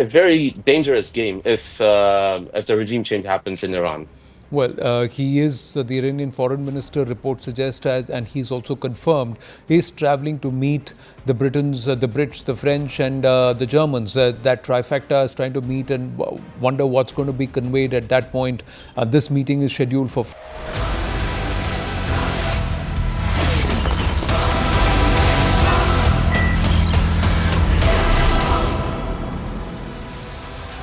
a very dangerous game if the regime change happens in Iran. Well, he is, the Iranian foreign minister report suggests, and he's also confirmed, he's traveling to meet the Britons, the Brits, the French and the Germans. That trifecta is trying to meet and wonder what's going to be conveyed at that point. This meeting is scheduled for...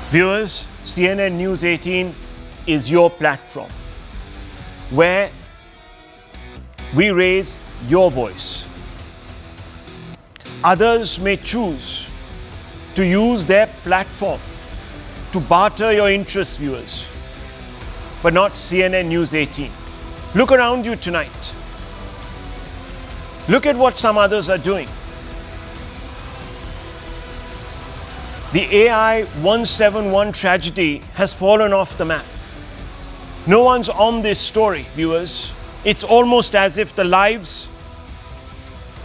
Viewers, CNN News 18 is your platform where we raise your voice. Others may choose to use their platform to barter your interests, viewers, but not CNN News 18. Look around you tonight. Look at what some others are doing. The AI-171 tragedy has fallen off the map. No one's on this story, viewers. It's almost as if the lives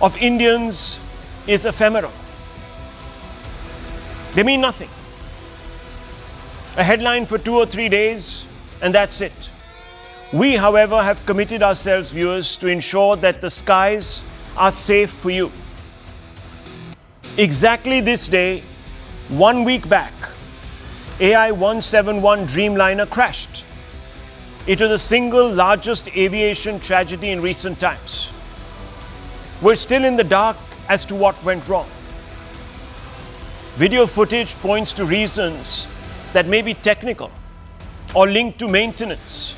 of Indians is ephemeral. They mean nothing. A headline for 2 or 3 days, and that's it. We, however, have committed ourselves, viewers, to ensure that the skies are safe for you. Exactly this day, 1 week back, AI-171 Dreamliner crashed. It was the single largest aviation tragedy in recent times. We're still in the dark as to what went wrong. Video footage points to reasons that may be technical or linked to maintenance.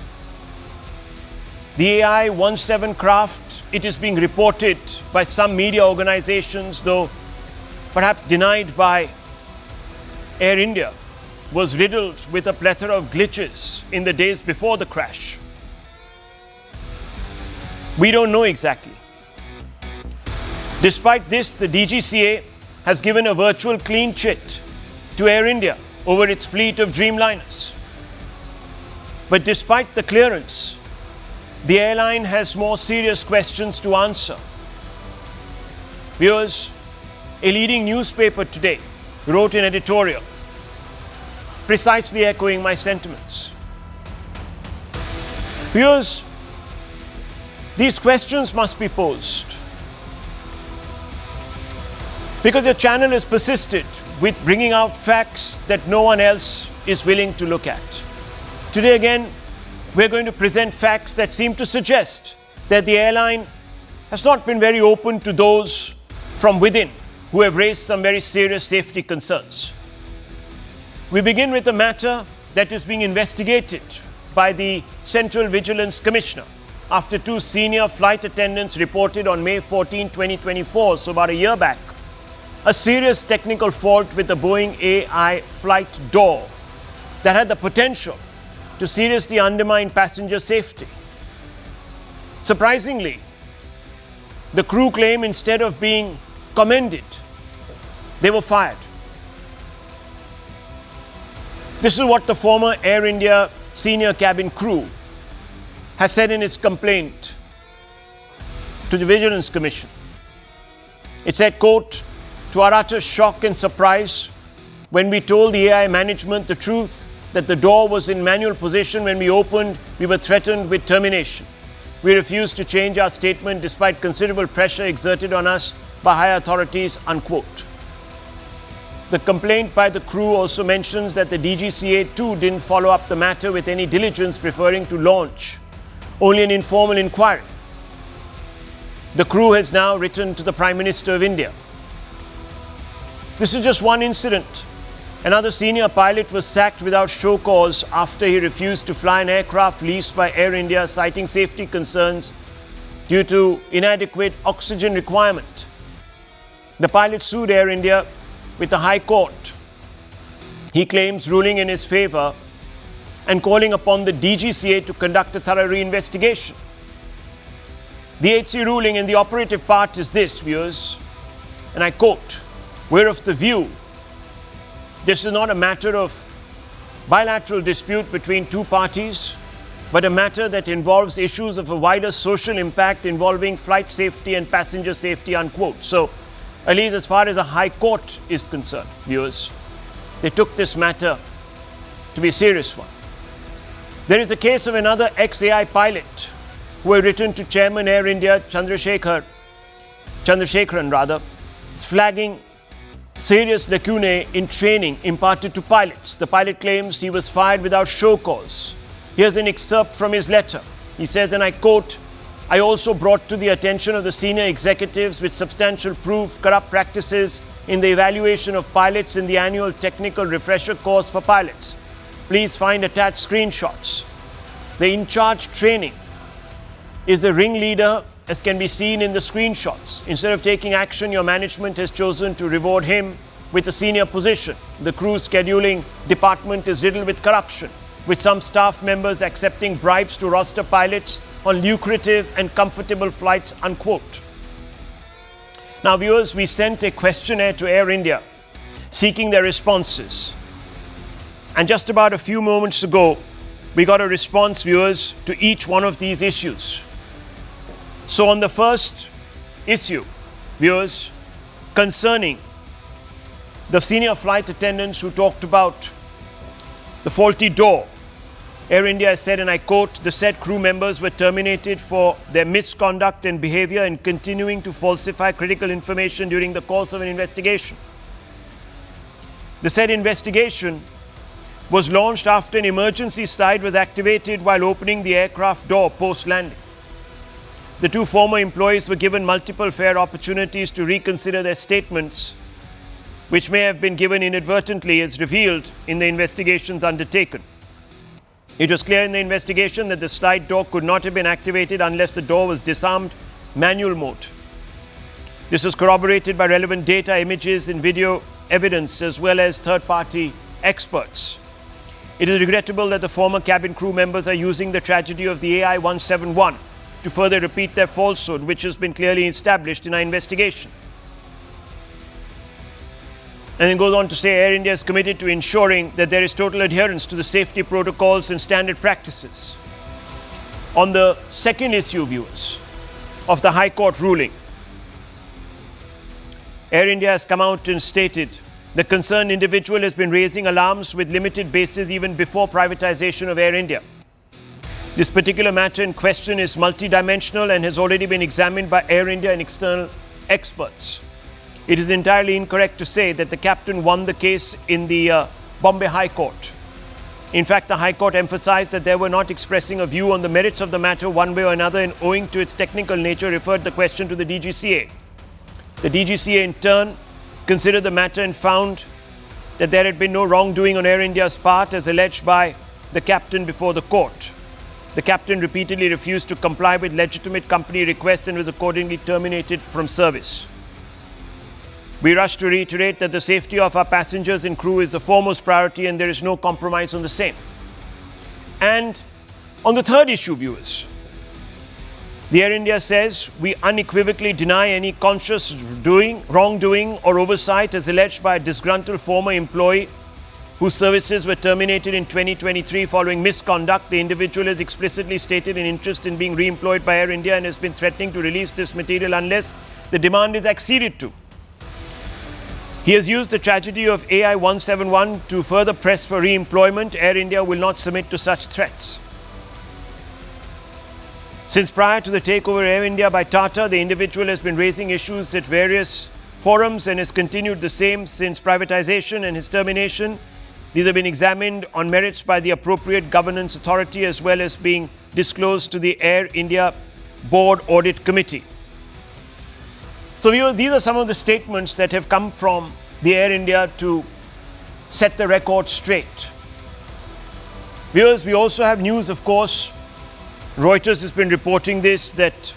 The AI-17 craft, it is being reported by some media organizations, though perhaps denied by Air India, was riddled with a plethora of glitches in the days before the crash. We don't know exactly. Despite this, the DGCA has given a virtual clean chit to Air India over its fleet of Dreamliners. But despite the clearance, the airline has more serious questions to answer. Viewers, a leading newspaper today wrote an editorial precisely echoing my sentiments. Viewers, these questions must be posed because your channel has persisted with bringing out facts that no one else is willing to look at. Today again, we're going to present facts that seem to suggest that the airline has not been very open to those from within who have raised some very serious safety concerns. We begin with a matter that is being investigated by the Central Vigilance Commissioner after 2 senior flight attendants reported on May 14, 2024, so about a year back, a serious technical fault with the Boeing AI flight door that had the potential to seriously undermine passenger safety. Surprisingly, the crew claim instead of being commended, they were fired. This is what the former Air India senior cabin crew has said in its complaint to the Vigilance Commission. It said, quote, "To our utter shock and surprise, when we told the AI management the truth that the door was in manual position when we opened, we were threatened with termination. We refused to change our statement despite considerable pressure exerted on us by higher authorities," unquote. The complaint by the crew also mentions that the DGCA too didn't follow up the matter with any diligence, preferring to launch only an informal inquiry. The crew has now written to the Prime Minister of India. This is just one incident. Another senior pilot was sacked without show cause after he refused to fly an aircraft leased by Air India, citing safety concerns due to inadequate oxygen requirement. The pilot sued Air India with the High Court. He claims ruling in his favor and calling upon the DGCA to conduct a thorough reinvestigation. The HC ruling in the operative part is this, viewers, and I quote, "We're of the view this is not a matter of bilateral dispute between two parties, but a matter that involves issues of a wider social impact involving flight safety and passenger safety," unquote. So, at least as far as the High Court is concerned, viewers, They took this matter to be a serious one. There is the case of another ex-AI pilot who had written to Chairman Air India, Chandrasekharan, is flagging serious lacunae in training imparted to pilots. The pilot claims he was fired without show cause. Here's an excerpt from his letter. He says, and I quote, I also brought to the attention of the senior executives with substantial proof corrupt practices in the evaluation of pilots in the annual technical refresher course for pilots. Please find attached screenshots. The in-charge training is the ringleader, as can be seen in the screenshots. Instead of taking action, your management has chosen to reward him with a senior position. The crew scheduling department is riddled with corruption, with some staff members accepting bribes to roster pilots on lucrative and comfortable flights, unquote. Now, viewers, we sent a questionnaire to Air India seeking their responses. And just about a few moments ago, we got a response, viewers, to each one of these issues. So on the first issue, viewers, concerning the senior flight attendants who talked about the faulty door, Air India has said, and I quote, the said crew members were terminated for their misconduct and behavior and continuing to falsify critical information during the course of an investigation. The said investigation was launched after an emergency slide was activated while opening the aircraft door post-landing. The two former employees were given multiple fair opportunities to reconsider their statements, which may have been given inadvertently as revealed in the investigations undertaken. It was clear in the investigation that the slide door could not have been activated unless the door was disarmed manual mode. This was corroborated by relevant data, images, and video evidence, as well as third-party experts. It is regrettable that the former cabin crew members are using the tragedy of the AI-171 to further repeat their falsehood, which has been clearly established in our investigation. And then goes on to say Air India is committed to ensuring that there is total adherence to the safety protocols and standard practices. On the second issue, viewers, of the High Court ruling, Air India has come out and stated the concerned individual has been raising alarms with limited basis even before privatization of Air India. This particular matter in question is multidimensional and has already been examined by Air India and external experts. It is entirely incorrect to say that the captain won the case in the Bombay High Court. In fact, the High Court emphasized that they were not expressing a view on the merits of the matter one way or another, and owing to its technical nature, referred the question to the DGCA. The DGCA, in turn, considered the matter and found that there had been no wrongdoing on Air India's part, as alleged by the captain before the court. The captain repeatedly refused to comply with legitimate company requests and was accordingly terminated from service. We rush to reiterate that the safety of our passengers and crew is the foremost priority, and there is no compromise on the same. And on the third issue, viewers, the Air India says we unequivocally deny any conscious wrongdoing or oversight as alleged by a disgruntled former employee whose services were terminated in 2023 following misconduct. The individual has explicitly stated an interest in being re-employed by Air India and has been threatening to release this material unless the demand is acceded to. He has used the tragedy of AI-171 to further press for re-employment. Air India will not submit to such threats. Since prior to the takeover of Air India by Tata, the individual has been raising issues at various forums and has continued the same since privatization and his termination. These have been examined on merits by the appropriate governance authority as well as being disclosed to the Air India Board Audit Committee. So viewers, these are some of the statements that have come from the Air India to set the record straight. Viewers, we also have news, of course. Reuters has been reporting this, that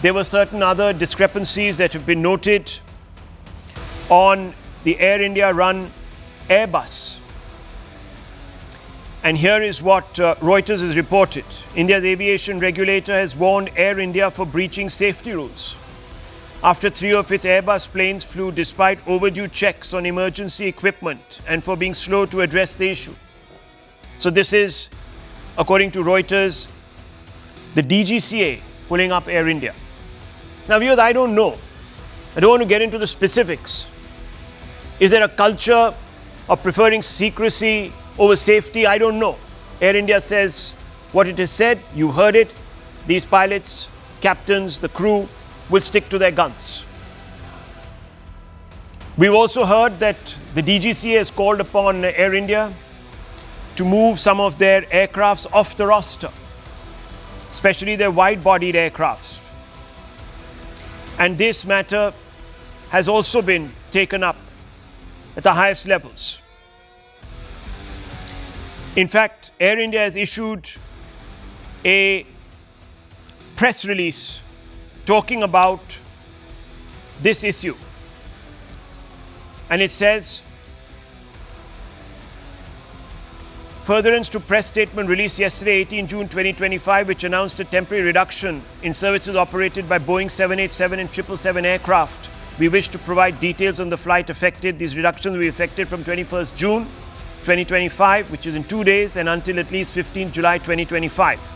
there were certain other discrepancies that have been noted on the Air India run Airbus. And here is what Reuters has reported. India's aviation regulator has warned Air India for breaching safety rules after 3 of its Airbus planes flew despite overdue checks on emergency equipment and for being slow to address the issue. So this is, according to Reuters, the DGCA pulling up Air India. Now viewers, I don't know. I don't want to get into the specifics. Is there a culture or preferring secrecy over safety, I don't know. Air India says what it has said, you heard it. These pilots, captains, the crew will stick to their guns. We've also heard that the DGCA has called upon Air India to move some of their aircrafts off the roster, especially their wide-bodied aircrafts. And this matter has also been taken up at the highest levels. In fact, Air India has issued a press release talking about this issue. And it says, furtherance to press statement released yesterday, 18 June 2025, which announced a temporary reduction in services operated by Boeing 787 and 777 aircraft. We wish to provide details on the flight affected. These reductions will be effective from 21st June 2025, which is in 2 days, and until at least 15 July 2025.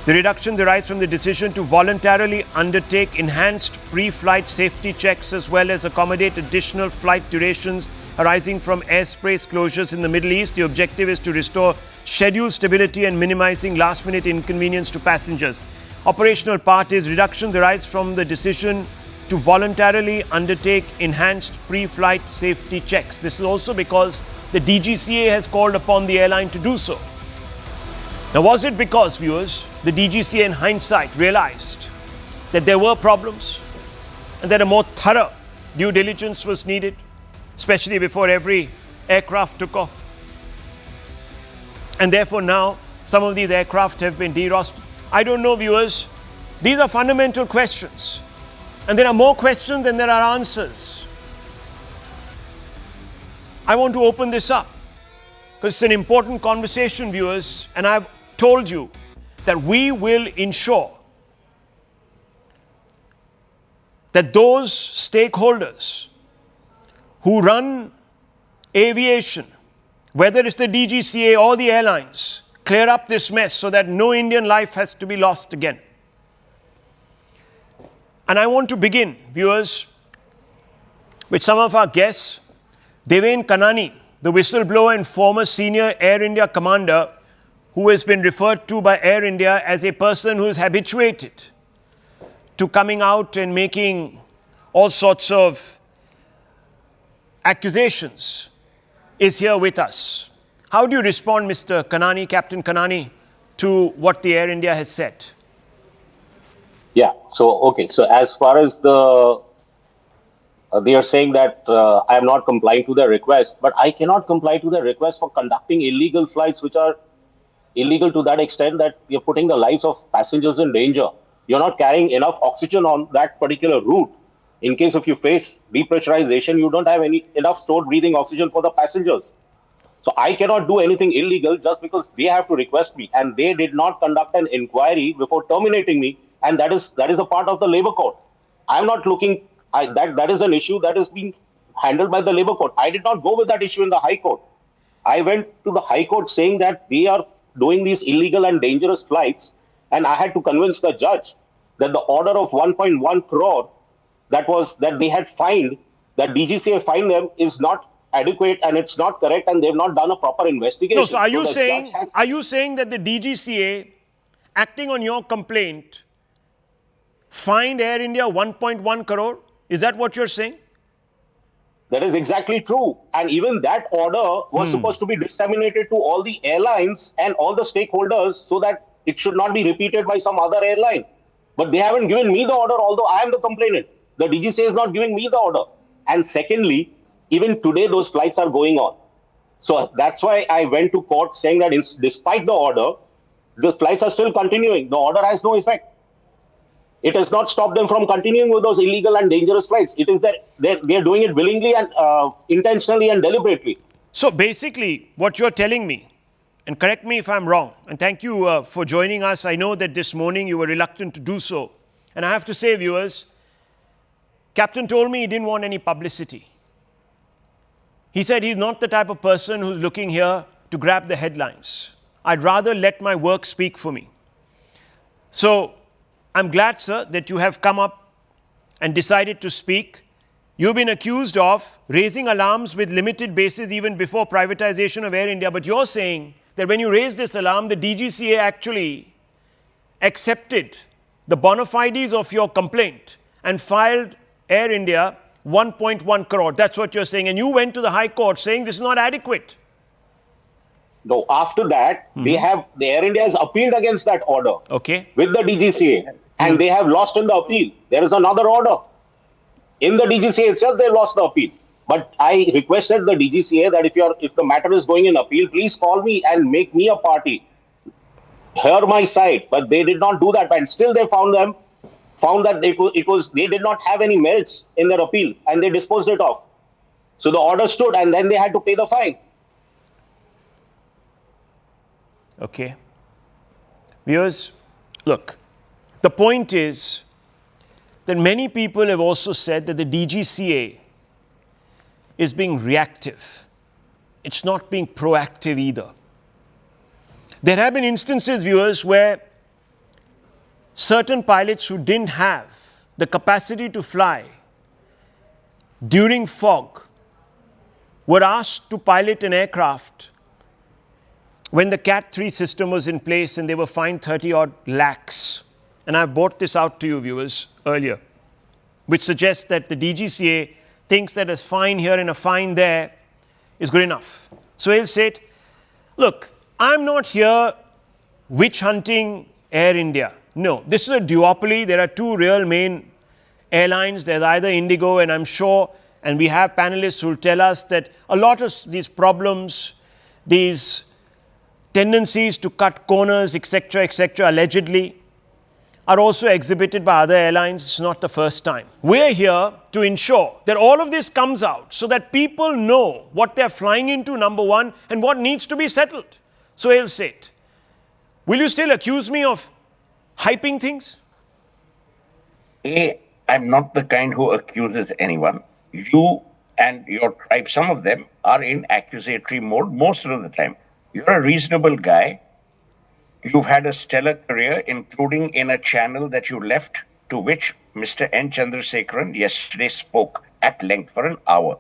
The reductions arise from the decision to voluntarily undertake enhanced pre-flight safety checks as well as accommodate additional flight durations arising from airspace closures in the Middle East. The objective is to restore schedule stability and minimizing last-minute inconvenience to passengers. Operational part is reductions arise from the decision to voluntarily undertake enhanced pre-flight safety checks. This is also because the DGCA has called upon the airline to do so. Now, was it because, viewers, the DGCA in hindsight realized that there were problems and that a more thorough due diligence was needed, especially before every aircraft took off? And therefore now some of these aircraft have been derosted. I don't know, viewers. These are fundamental questions. And there are more questions than there are answers. I want to open this up because it's an important conversation, viewers, and I've told you that we will ensure that those stakeholders who run aviation, whether it's the DGCA or the airlines, clear up this mess so that no Indian life has to be lost again. And I want to begin, viewers, with some of our guests. Devendra Kanani, the whistleblower and former senior Air India commander, who has been referred to by Air India as a person who is habituated to coming out and making all sorts of accusations, is here with us. How do you respond, Mr. Kanani, Captain Kanani, to what the Air India has said? Yeah, so as far as they are saying that I am not complying to their request, but I cannot comply to their request for conducting illegal flights, which are illegal to that extent that you're putting the lives of passengers in danger. You're not carrying enough oxygen on that particular route. In case if you face depressurization, you don't have enough stored breathing oxygen for the passengers. So I cannot do anything illegal just because they have to request me, and they did not conduct an inquiry before terminating me, and that is a part of the labor court. I'm not looking. That is an issue that is being handled by the labor court. I did not go with that issue in the High Court. I went to the High Court saying that they are doing these illegal and dangerous flights, and I had to convince the judge that the order of 1.1 crore that they had fined, that DGCA fined them, is not adequate and it's not correct, and they've not done a proper investigation. No, so are you saying that the DGCA, acting on your complaint, fined Air India 1.1 crore? Is that what you're saying? That is exactly true. And even that order was supposed to be disseminated to all the airlines and all the stakeholders so that it should not be repeated by some other airline. But they haven't given me the order, although I am the complainant. The DGCA is not giving me the order. And secondly, even today, those flights are going on. So that's why I went to court saying that despite the order, the flights are still continuing. The order has no effect. It has not stopped them from continuing with those illegal and dangerous flights. It is that they're doing it willingly and intentionally and deliberately. So basically, what you're telling me, and correct me if I'm wrong, and thank you for joining us. I know that this morning you were reluctant to do so. And I have to say, viewers, Captain told me he didn't want any publicity. He said he's not the type of person who's looking here to grab the headlines. I'd rather let my work speak for me. So I'm glad, sir, that you have come up and decided to speak. you've been accused of raising alarms with limited basis even before privatization of Air India. But you're saying that when you raised this alarm, the DGCA actually accepted the bona fides of your complaint and filed Air India 1.1 crore. That's what you're saying. And you went to the High Court saying this is not adequate. No, after that, the Air India has appealed against that order with the DGCA, and they have lost in the appeal. There is another order. In the DGCA itself, they lost the appeal. But I requested the DGCA that if the matter is going in appeal, please call me and make me a party. Hear my side. But they did not do that, and still they found that they did not have any merits in their appeal, and they disposed it off. So the order stood, and then they had to pay the fine. Okay. Viewers, look, the point is that many people have also said that the DGCA is being reactive. It's not being proactive either. There have been instances, viewers, where certain pilots who didn't have the capacity to fly during fog were asked to pilot an aircraft when the Cat 3 system was in place, and they were fined 30-odd lakhs. And I brought this out to you, viewers, earlier, which suggests that the DGCA thinks that a fine here and a fine there is good enough. So he'll say, look, I'm not here witch hunting Air India. No, this is a duopoly. There are two real main airlines. There's either Indigo, and I'm sure, and we have panelists who will tell us that a lot of these problems, these tendencies to cut corners, etc., allegedly, are also exhibited by other airlines. It's not the first time. We're here to ensure that all of this comes out so that people know what they're flying into, number one, and what needs to be settled. So he'll say it. Will you still accuse me of hyping things? I'm not the kind who accuses anyone. You and your tribe, some of them, are in accusatory mode most of the time. You're a reasonable guy. You've had a stellar career, including in a channel that you left, to which Mr. N. Chandrasekaran yesterday spoke at length for an hour.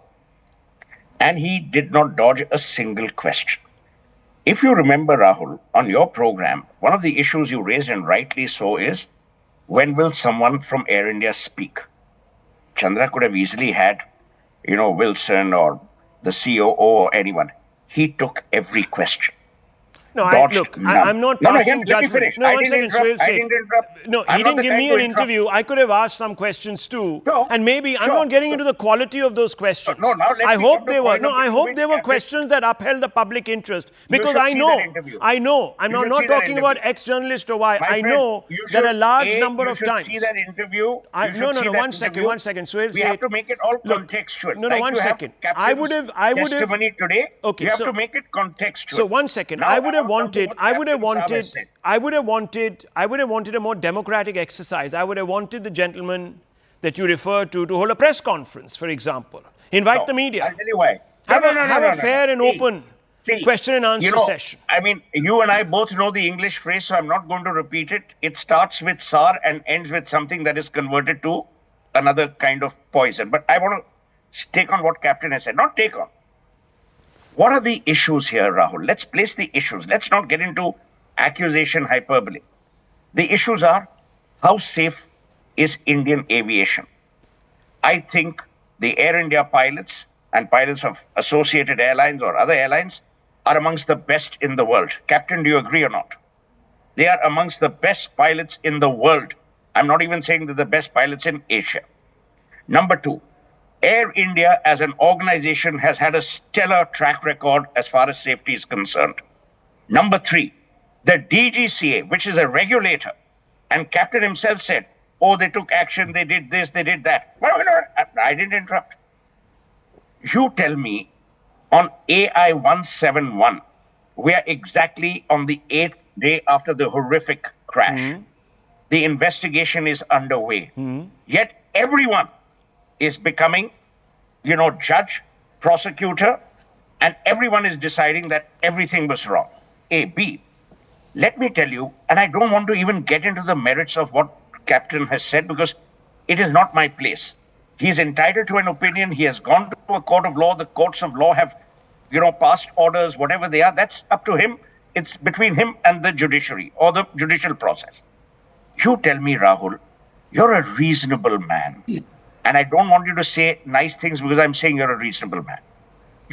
And he did not dodge a single question. If you remember, Rahul, on your program, one of the issues you raised, and rightly so, is when will someone from Air India speak? Chandra could have easily had, Wilson or the COO or anyone. He took every question. No, I'm not passing judgment. No, one second, Suhail said. No, he didn't give me an interview. I could have asked some questions too. No, and maybe I'm not getting into the quality of those questions. No, now I hope they were. No, I hope they were questions that upheld the public interest. Because I know. I'm not talking about ex-journalist or why. I know that a large number of times. You should see that interview. No, one second. Suhail said. We have to make it all contextual. No, one second. I would have. Testimony today. Okay, you have to make it contextual. So 1 second. I would have wanted a more democratic exercise. I would have wanted the gentleman that you refer to hold a press conference, for example. Invite the media. I'll tell you why. Have a fair and open question and answer session. I mean, you and I both know the English phrase, so I'm not going to repeat it. It starts with "sar" and ends with something that is converted to another kind of poison. But I want to take on what Captain has said. Not take on. What are the issues here, Rahul? Let's place the issues. Let's not get into accusation hyperbole. The issues are, how safe is Indian aviation? I think the Air India pilots and pilots of associated airlines or other airlines are amongst the best in the world. Captain, do you agree or not? They are amongst the best pilots in the world. I'm not even saying they're the best pilots in Asia. Number two, Air India as an organization has had a stellar track record as far as safety is concerned. Number three, the DGCA, which is a regulator, and Captain himself said, they took action, they did this, they did that. Well, I didn't interrupt. You tell me, on AI 171, we are exactly on the 8th day after the horrific crash. The investigation is underway. Yet everyone is becoming, judge, prosecutor, and everyone is deciding that everything was wrong. A. B. Let me tell you, and I don't want to even get into the merits of what Captain has said because it is not my place. He's entitled to an opinion. He has gone to a court of law. The courts of law have, passed orders, whatever they are. That's up to him. It's between him and the judiciary or the judicial process. You tell me, Rahul, you're a reasonable man. And I don't want you to say nice things because I'm saying you're a reasonable man.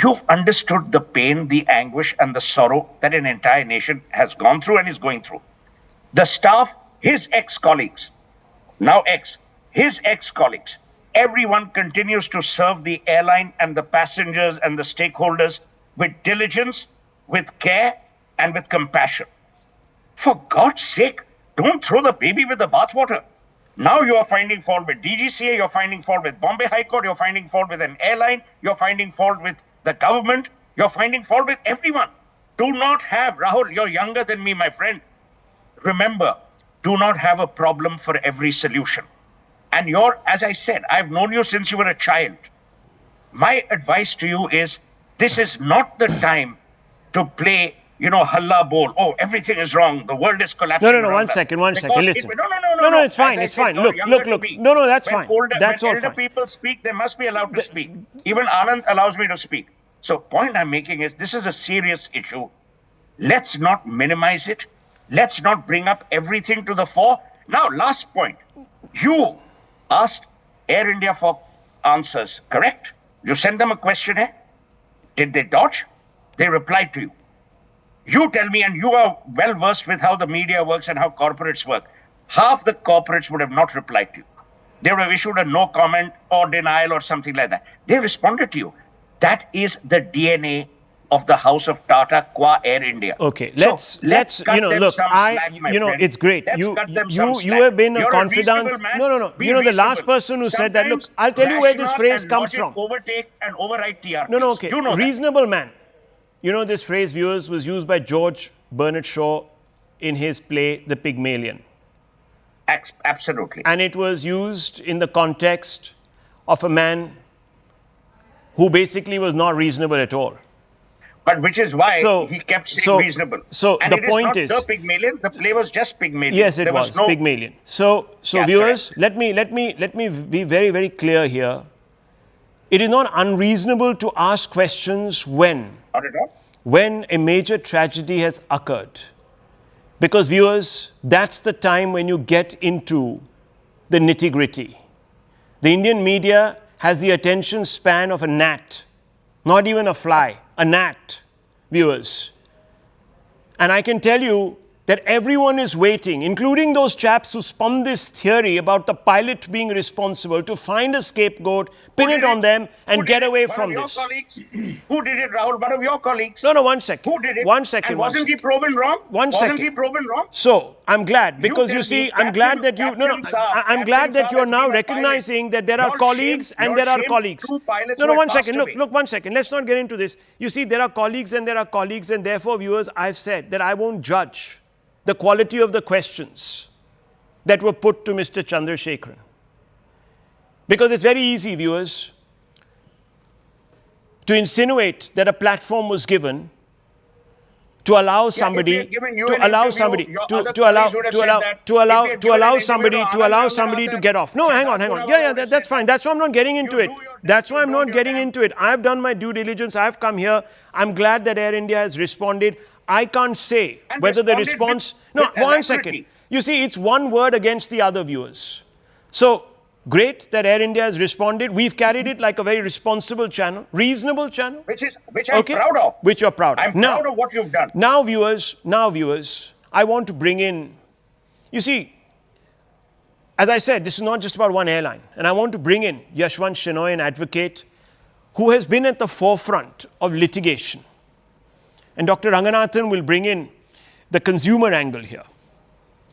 You've understood the pain, the anguish, and the sorrow that an entire nation has gone through and is going through. The staff, his ex-colleagues, his ex-colleagues, everyone continues to serve the airline and the passengers and the stakeholders with diligence, with care, and with compassion. For God's sake, don't throw the baby with the bathwater. Now you are finding fault with DGCA, you're finding fault with Bombay High Court, you're finding fault with an airline, you're finding fault with the government, you're finding fault with everyone. Do not have, Rahul, you're younger than me, my friend. Remember, do not have a problem for every solution. And as I said, I've known you since you were a child. My advice to you is, this is not the time to play, halla bol. Oh, everything is wrong. The world is collapsing. No, one second. Listen. No, it's fine. It's fine. Look. No, that's fine. That's all fine. When elder people speak, they must be allowed to speak. Even Anand allows me to speak. So point I'm making is, this is a serious issue. Let's not minimize it. Let's not bring up everything to the fore. Now, last point. You asked Air India for answers, correct? You sent them a questionnaire. Did they dodge? They replied to you. You tell me, and you are well versed with how the media works and how corporates work. Half the corporates would have not replied to you. They would have issued a no comment or denial or something like that. They responded to you. That is the DNA of the House of Tata qua Air India. Okay, let's cut them some slack, my friend. It's great. You have been a confidant. No. The last person who said that. Look, I'll tell you where this phrase comes from. Overtake and override TRPs. No, okay. Reasonable man. This phrase, viewers, was used by George Bernard Shaw in his play The Pygmalion. Absolutely. And it was used in the context of a man who basically was not reasonable at all. But which is why he kept saying reasonable. And the point is, the Pygmalion. The play was just Pygmalion. Yes, it was Pygmalion. So viewers, let me be very, very clear here. It is not unreasonable to ask questions when a major tragedy has occurred. Because viewers, that's the time when you get into the nitty-gritty. The Indian media has the attention span of a gnat, not even a fly, a gnat, viewers. And I can tell you that everyone is waiting, including those chaps who spun this theory about the pilot being responsible, to find a scapegoat, pin it on them, and get away from this. Who did it, Rahul? One of your colleagues. No, 1 second. Who did it? One second. And wasn't he proven wrong? Wasn't he proven wrong? So, I'm glad, because you see, I'm glad that you, I'm glad that you are now recognizing that there are colleagues and there are colleagues. No, 1 second. Look, 1 second. Let's not get into this. You see, there are colleagues and there are colleagues, and therefore, viewers, I've said that I won't judge the quality of the questions that were put to Mr. Chandrasekharan. Because it's very easy, viewers, to insinuate that a platform was given to allow somebody to get off. No, hang on. Yeah, that's fine. That's why I'm not getting into it. I've done my due diligence. I've come here. I'm glad that Air India has responded. I can't say whether the response... No, 1 second. You see, it's one word against the other, viewers. So, great that Air India has responded. We've carried it like a very responsible channel, reasonable channel. Which I'm proud of. Which you're proud of. I'm proud of what you've done. Now, viewers, I want to bring in... You see, as I said, this is not just about one airline. And I want to bring in Yashwant Shenoy, an advocate, who has been at the forefront of litigation. And Dr. Ranganathan will bring in the consumer angle here.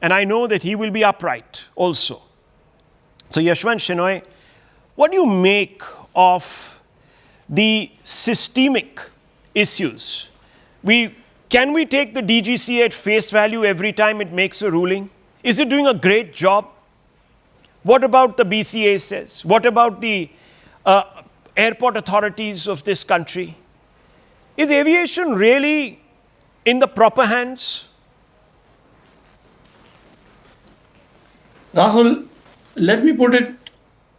And I know that he will be upright also. So Yashwant Shenoy, what do you make of the systemic issues? Can we take the DGCA at face value every time it makes a ruling? Is it doing a great job? What about the BCA says? What about the airport authorities of this country? Is aviation really in the proper hands? Rahul, let me put it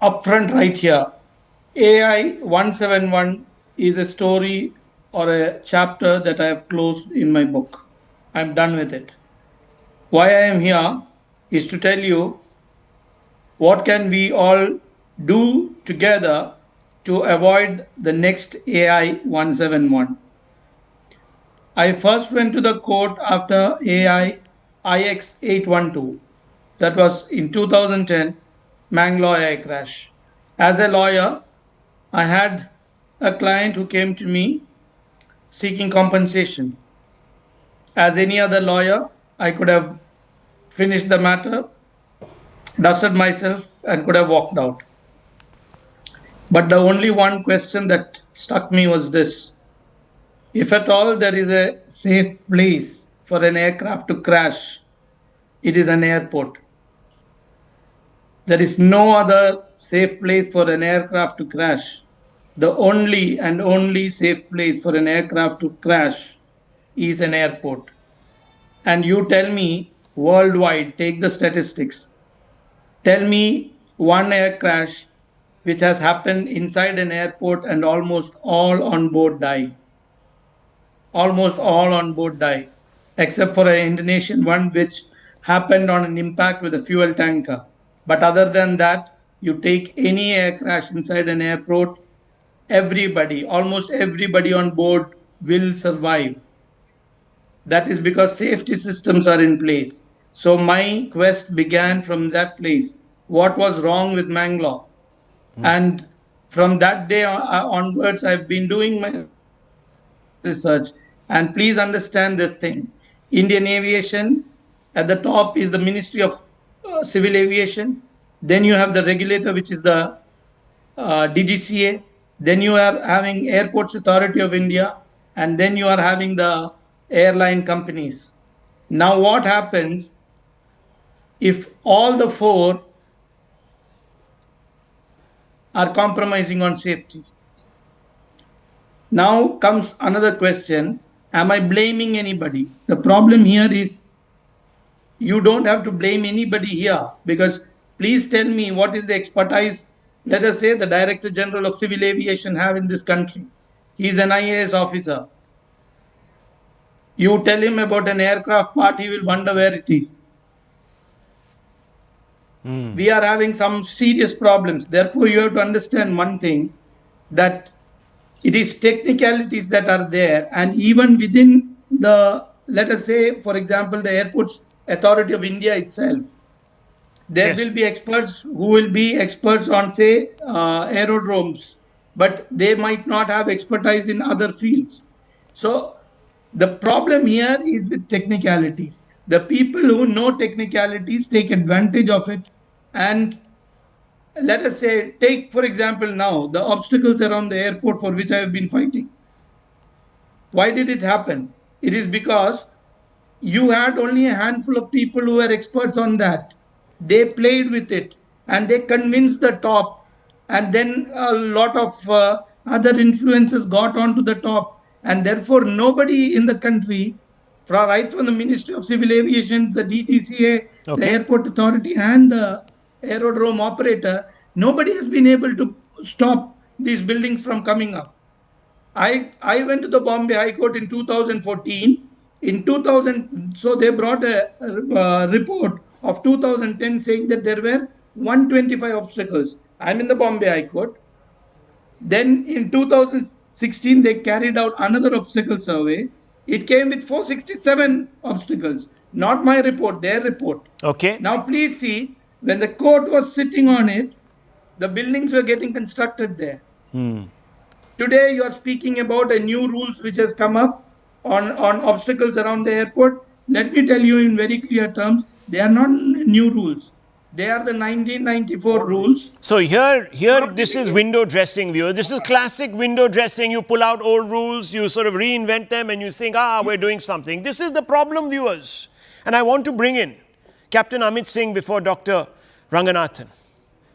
upfront right here. AI 171 is a story or a chapter that I have closed in my book. I'm done with it. Why I am here is to tell you what can we all do together to avoid the next AI 171. I first went to the court after AI IX 812. That was in 2010, Mangalore air crash. As a lawyer, I had a client who came to me seeking compensation. As any other lawyer, I could have finished the matter, dusted myself, and could have walked out. But the only one question that struck me was this: if at all there is a safe place for an aircraft to crash, it is an airport. There is no other safe place for an aircraft to crash. The only and only safe place for an aircraft to crash is an airport. And you tell me worldwide, take the statistics. Tell me one air crash which has happened inside an airport and almost all on board die. Almost all on board die, except for an Indonesian one which happened on an impact with a fuel tanker. But other than that, you take any air crash inside an airport, everybody, almost everybody on board will survive. That is because safety systems are in place. So my quest began from that place. What was wrong with Mangalore? And from that day onwards, I've been doing my research. And please understand this thing. Indian aviation, at the top is the Ministry of Civil Aviation. Then you have the regulator, which is the DGCA. Then you are having Airports Authority of India. And then you are having the airline companies. Now what happens if all the four are compromising on safety? Now comes another question. Am I blaming anybody? The problem here is you don't have to blame anybody here, because please tell me what is the expertise, let us say the Director General of Civil Aviation have in this country. He is an IAS officer. You tell him about an aircraft part, he will wonder where it is. We are having some serious problems. Therefore, you have to understand one thing, that it is technicalities that are there, and even within the, let us say, for example, the Airports Authority of India itself, there will be experts who will be experts on, say, aerodromes, but they might not have expertise in other fields. So the problem here is with technicalities. The people who know technicalities take advantage of it. And let us say, take for example now, the obstacles around the airport for which I have been fighting. Why did it happen? It is because you had only a handful of people who were experts on that. They played with it and they convinced the top. And then a lot of other influences got onto the top. And therefore, nobody in the country, right from the Ministry of Civil Aviation, the DGCA, the Airport Authority, and the aerodrome operator, nobody has been able to stop these buildings from coming up. I went to the Bombay High Court in 2014. In 2000, so they brought a report of 2010 saying that there were 125 obstacles. I'm in the Bombay High Court. Then in 2016, they carried out another obstacle survey. It came with 467 obstacles. Not my report, their report. Okay. Now please see, when the court was sitting on it, the buildings were getting constructed there. Today you are speaking about a new rules which has come up on obstacles around the airport. Let me tell you in very clear terms, they are not new rules. They are the 1994 rules. So here this is window dressing, viewers. This is classic window dressing. You pull out old rules, you sort of reinvent them, and you think, we're doing something. This is the problem, viewers. And I want to bring in Captain Amit Singh before Dr. Ranganathan.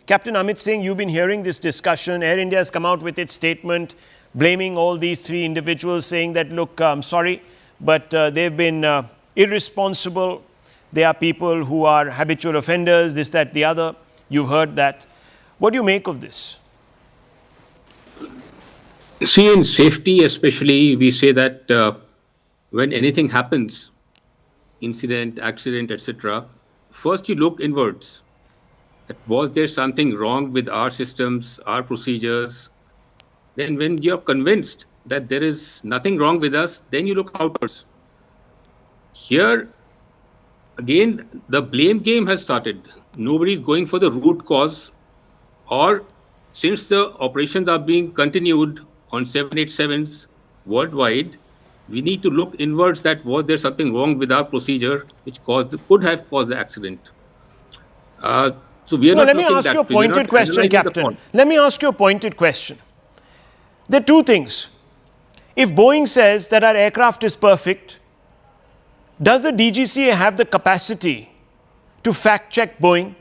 Captain Amit Singh, you've been hearing this discussion. Air India has come out with its statement blaming all these three individuals, saying that, look, I'm sorry, but they've been irresponsible. They are people who are habitual offenders, this, that, the other. You've heard that. What do you make of this? See, in safety especially, we say that when anything happens, incident, accident, etc., first you look inwards. That was there something wrong with our systems, our procedures? Then when you're convinced that there is nothing wrong with us, then you look outwards. Here, again, the blame game has started. Nobody's going for the root cause, or since the operations are being continued on 787s worldwide, we need to look inwards that was there something wrong with our procedure which could have caused the accident. So we are not let me looking ask that you a way. We're not pointed question, analyzing the Captain. fault. Let me ask you a pointed question. There are two things. If Boeing says that our aircraft is perfect, does the DGCA have the capacity to fact-check Boeing,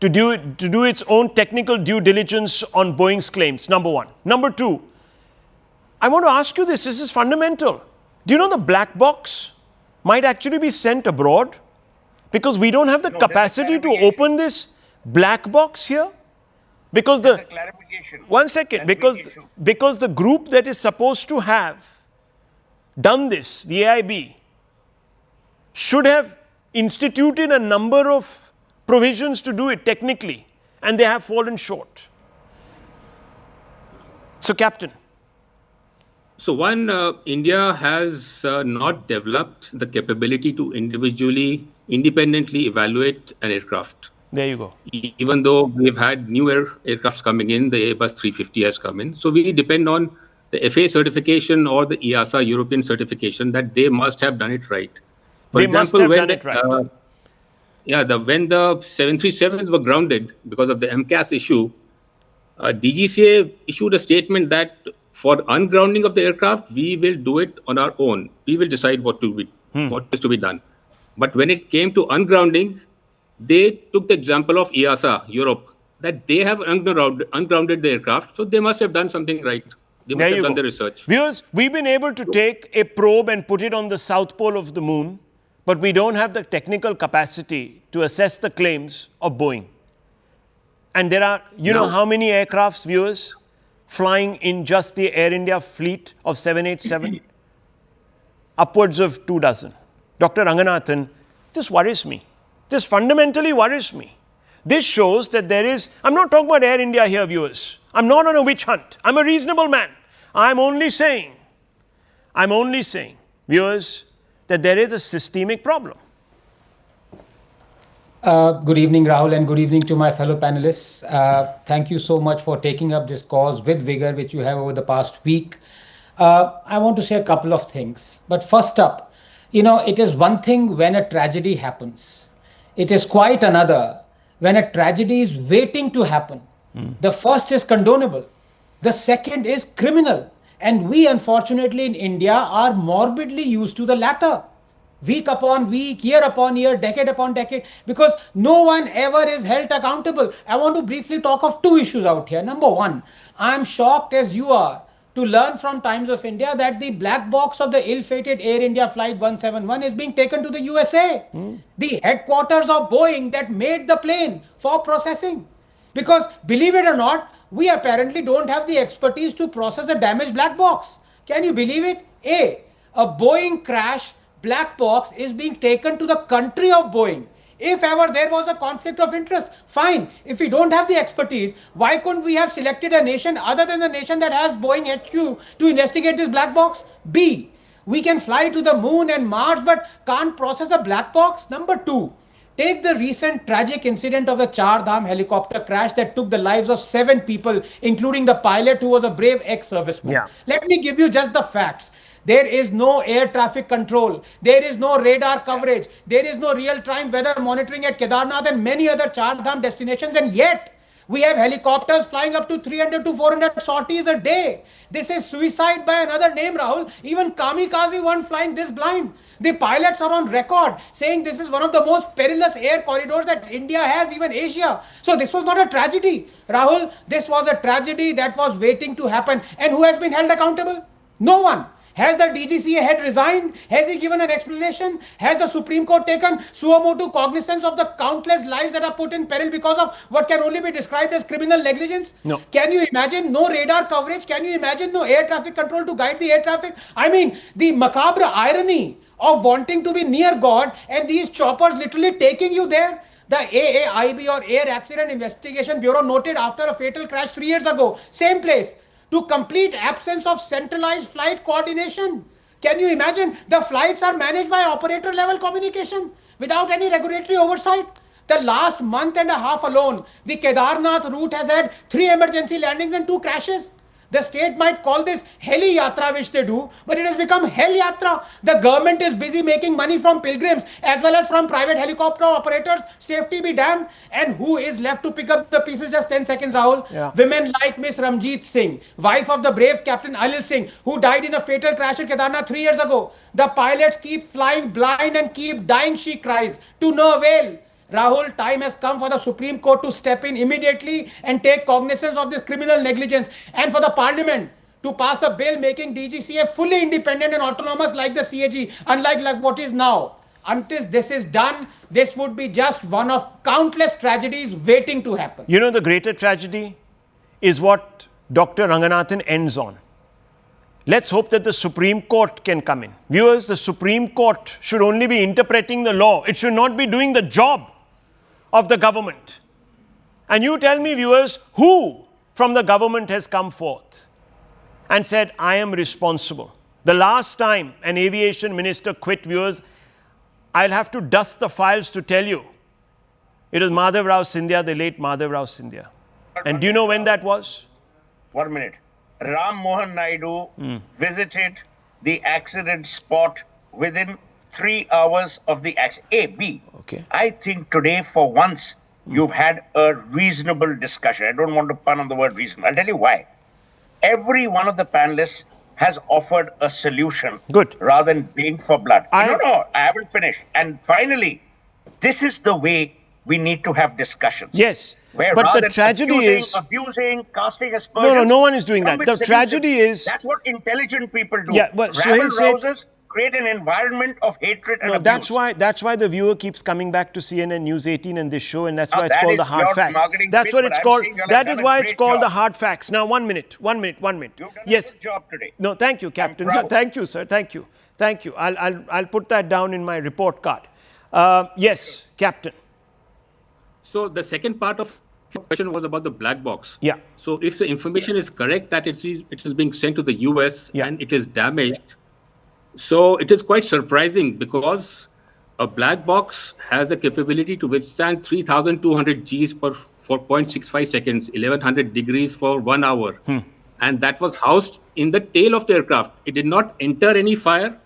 to do its own technical due diligence on Boeing's claims? Number one. Number two, I want to ask you this. This is fundamental. Do you know the black box might actually be sent abroad? Because we don't have the capacity to open this black box here? Because the one second, because the group that is supposed to have done this, the AIB, should have instituted a number of provisions to do it technically, and they have fallen short. So, Captain. So one, India has not developed the capability to independently evaluate an aircraft. There you go. Even though we've had newer aircrafts coming in, the Airbus 350 has come in. So we depend on the FAA certification or the EASA European certification that they must have done it right. For they example, must have when done it right. When the 737s were grounded because of the MCAS issue, DGCA issued a statement that for ungrounding of the aircraft, we will do it on our own. We will decide what is to be done. But when it came to ungrounding, they took the example of EASA, Europe, that they have ungrounded the aircraft, so they must have done something right. They must have done the research. Viewers, we've been able to take a probe and put it on the south pole of the moon, but we don't have the technical capacity to assess the claims of Boeing. And there are, you know how many aircrafts, viewers, flying in just the Air India fleet of 787? Upwards of 24. Dr. Ranganathan, this worries me. This fundamentally worries me. This shows that there is, I'm not talking about Air India here, viewers. I'm not on a witch hunt. I'm a reasonable man. I'm only saying, viewers, that there is a systemic problem. Good evening, Rahul, and good evening to my fellow panelists. Thank you so much for taking up this cause with vigor, which you have over the past week. I want to say a couple of things. But first up, it is one thing when a tragedy happens. It is quite another when a tragedy is waiting to happen. The first is condonable. The second is criminal. And we, unfortunately, in India are morbidly used to the latter. Week upon week, year upon year, decade upon decade, because no one ever is held accountable. I want to briefly talk of two issues out here. Number one, I'm shocked as you are to learn from Times of India that the black box of the ill-fated Air India flight 171 is being taken to the USA, the headquarters of Boeing that made the plane for processing. Because believe it or not, we apparently don't have the expertise to process a damaged black box. Can you believe it? A Boeing crash black box is being taken to the country of Boeing. If ever there was a conflict of interest, fine. If we don't have the expertise, why couldn't we have selected a nation other than the nation that has Boeing HQ to investigate this black box? B, we can fly to the moon and Mars but can't process a black box. Number two, take the recent tragic incident of the Char Dham helicopter crash that took the lives of 7 people, including the pilot who was a brave ex-serviceman. Let me give you just the facts. There is no air traffic control. There is no radar coverage. There is no real-time weather monitoring at Kedarnath and many other Char Dham destinations. And yet, we have helicopters flying up to 300 to 400 sorties a day. This is suicide by another name, Rahul. Even kamikaze weren't flying this blind. The pilots are on record saying this is one of the most perilous air corridors that India has, even Asia. So this was not a tragedy, Rahul. This was a tragedy that was waiting to happen. And who has been held accountable? No one. Has the DGCA head resigned? Has he given an explanation? Has the Supreme Court taken suo motu cognizance of the countless lives that are put in peril because of what can only be described as criminal negligence? No. Can you imagine no radar coverage? Can you imagine no air traffic control to guide the air traffic? I mean, the macabre irony of wanting to be near God and these choppers literally taking you there. The AAIB or Air Accident Investigation Bureau noted after a fatal crash 3 years ago, same place, to complete absence of centralized flight coordination. Can you imagine? The flights are managed by operator level communication without any regulatory oversight. The last month and a half alone, the Kedarnath route has had 3 emergency landings and 2 crashes. The state might call this heli yatra, which they do, but it has become hell yatra. The government is busy making money from pilgrims as well as from private helicopter operators. Safety be damned. And who is left to pick up the pieces? Just 10 seconds, Rahul. Yeah. Women like Miss Ramjeet Singh, wife of the brave Captain Anil Singh, who died in a fatal crash at Kedarnath 3 years ago. The pilots keep flying blind and keep dying, she cries, to no avail. Rahul, time has come for the Supreme Court to step in immediately and take cognizance of this criminal negligence, and for the Parliament to pass a bill making DGCA fully independent and autonomous like the CAG, unlike what is now. Until this is done, this would be just one of countless tragedies waiting to happen. You know, the greater tragedy is what Dr. Ranganathan ends on. Let's hope that the Supreme Court can come in. Viewers, the Supreme Court should only be interpreting the law. It should not be doing the job of the government. And you tell me, viewers, who from the government has come forth and said, I am responsible? The last time an aviation minister quit, viewers, I'll have to dust the files to tell you. It was Madhav Rao Scindia, the late Madhav Rao Scindia. And do you know when that was? 1 minute. Ram Mohan Naidu visited the accident spot within 3 hours of the accident. A, B. Okay. I think today, for once, you've had a reasonable discussion. I don't want to pun on the word reasonable. I'll tell you why. Every one of the panelists has offered a solution. Good. Rather than being for blood. No, I haven't finished. And finally, this is the way we need to have discussions. Yes. Where but rather the than tragedy is abusing, casting aspersions. No one is doing that. come with The solutions. tragedy is That's what intelligent people do. Yeah, but Rabble Suhail said- rousers create an environment of hatred and no, abuse. that's why the viewer keeps coming back to CNN News 18 and this show, and that's why it's that called the is hard your facts. marketing That's pitch, what but it's I'm called. saying you'll That have is done why a it's great called the job. hard facts. Now, 1 minute. You've done Yes. a good job today. No, thank you, Captain. proud. Thank you, sir. Thank you. I'll put that down in my report card. Yes, Captain. So the second part of the question was about the black box. Yeah. So if the information is correct that it is being sent to the US Yeah. and it is damaged, so it is quite surprising because a black box has the capability to withstand 3,200 Gs for 0.65 seconds, 1,100 degrees for 1 hour. And that was housed in the tail of the aircraft. It did not enter any fire.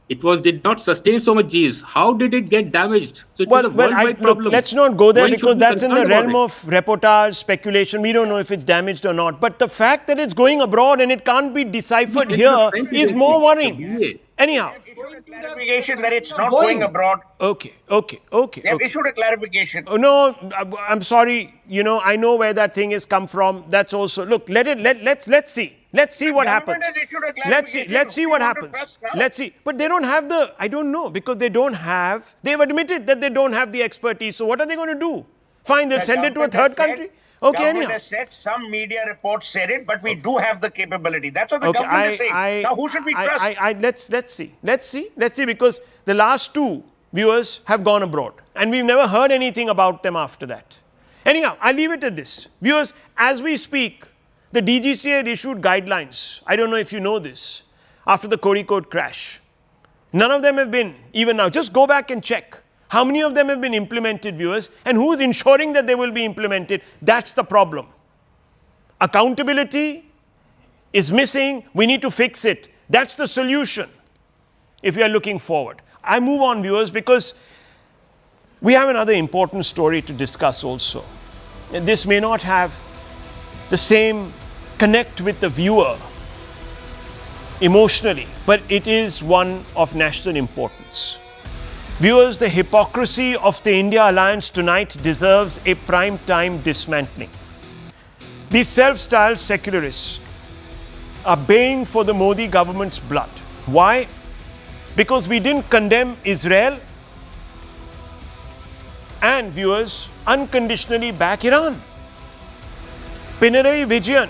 It did not sustain so much Gs. How did it get damaged? So it was a worldwide problem. Let's not go there One should because be that's in the concerned about realm it. of reportage, speculation. We don't know if it's damaged or not. But the fact that it's going abroad and it can't be deciphered here is more worrying. Anyhow. Issued a clarification that it's not going abroad. Okay. They have issued a clarification. Oh, no, I'm sorry. You know, I know where that thing has come from. That's also, look, let's see. Let's see what happens. Government has issued a Let's clarification. see what Who want to happens. trust now? Let's see. But they don't have I don't know, because they've admitted that they don't have the expertise. So what are they going to do? Fine, they'll The send it to a government has third said- country? Okay, government anyhow. has said, some media reports said it, but we do have the capability. That's what the Okay, government is saying. Now, who should we trust? Let's see, because the last 2 viewers have gone abroad and we've never heard anything about them after that. Anyhow, I'll leave it at this. Viewers, as we speak, the DGCA had issued guidelines. I don't know if you know this, after the Kozhikode crash. None of them have been, even now. Just go back and check. How many of them have been implemented, viewers? And who is ensuring that they will be implemented? That's the problem. Accountability is missing. We need to fix it. That's the solution if we are looking forward. I move on, viewers, because we have another important story to discuss also. And this may not have the same connect with the viewer emotionally, but it is one of national importance. Viewers, the hypocrisy of the India alliance tonight deserves a prime time dismantling. These self-styled secularists are baying for the Modi government's blood. Why? Because we didn't condemn Israel and, viewers, unconditionally back Iran. Pinarayi Vijayan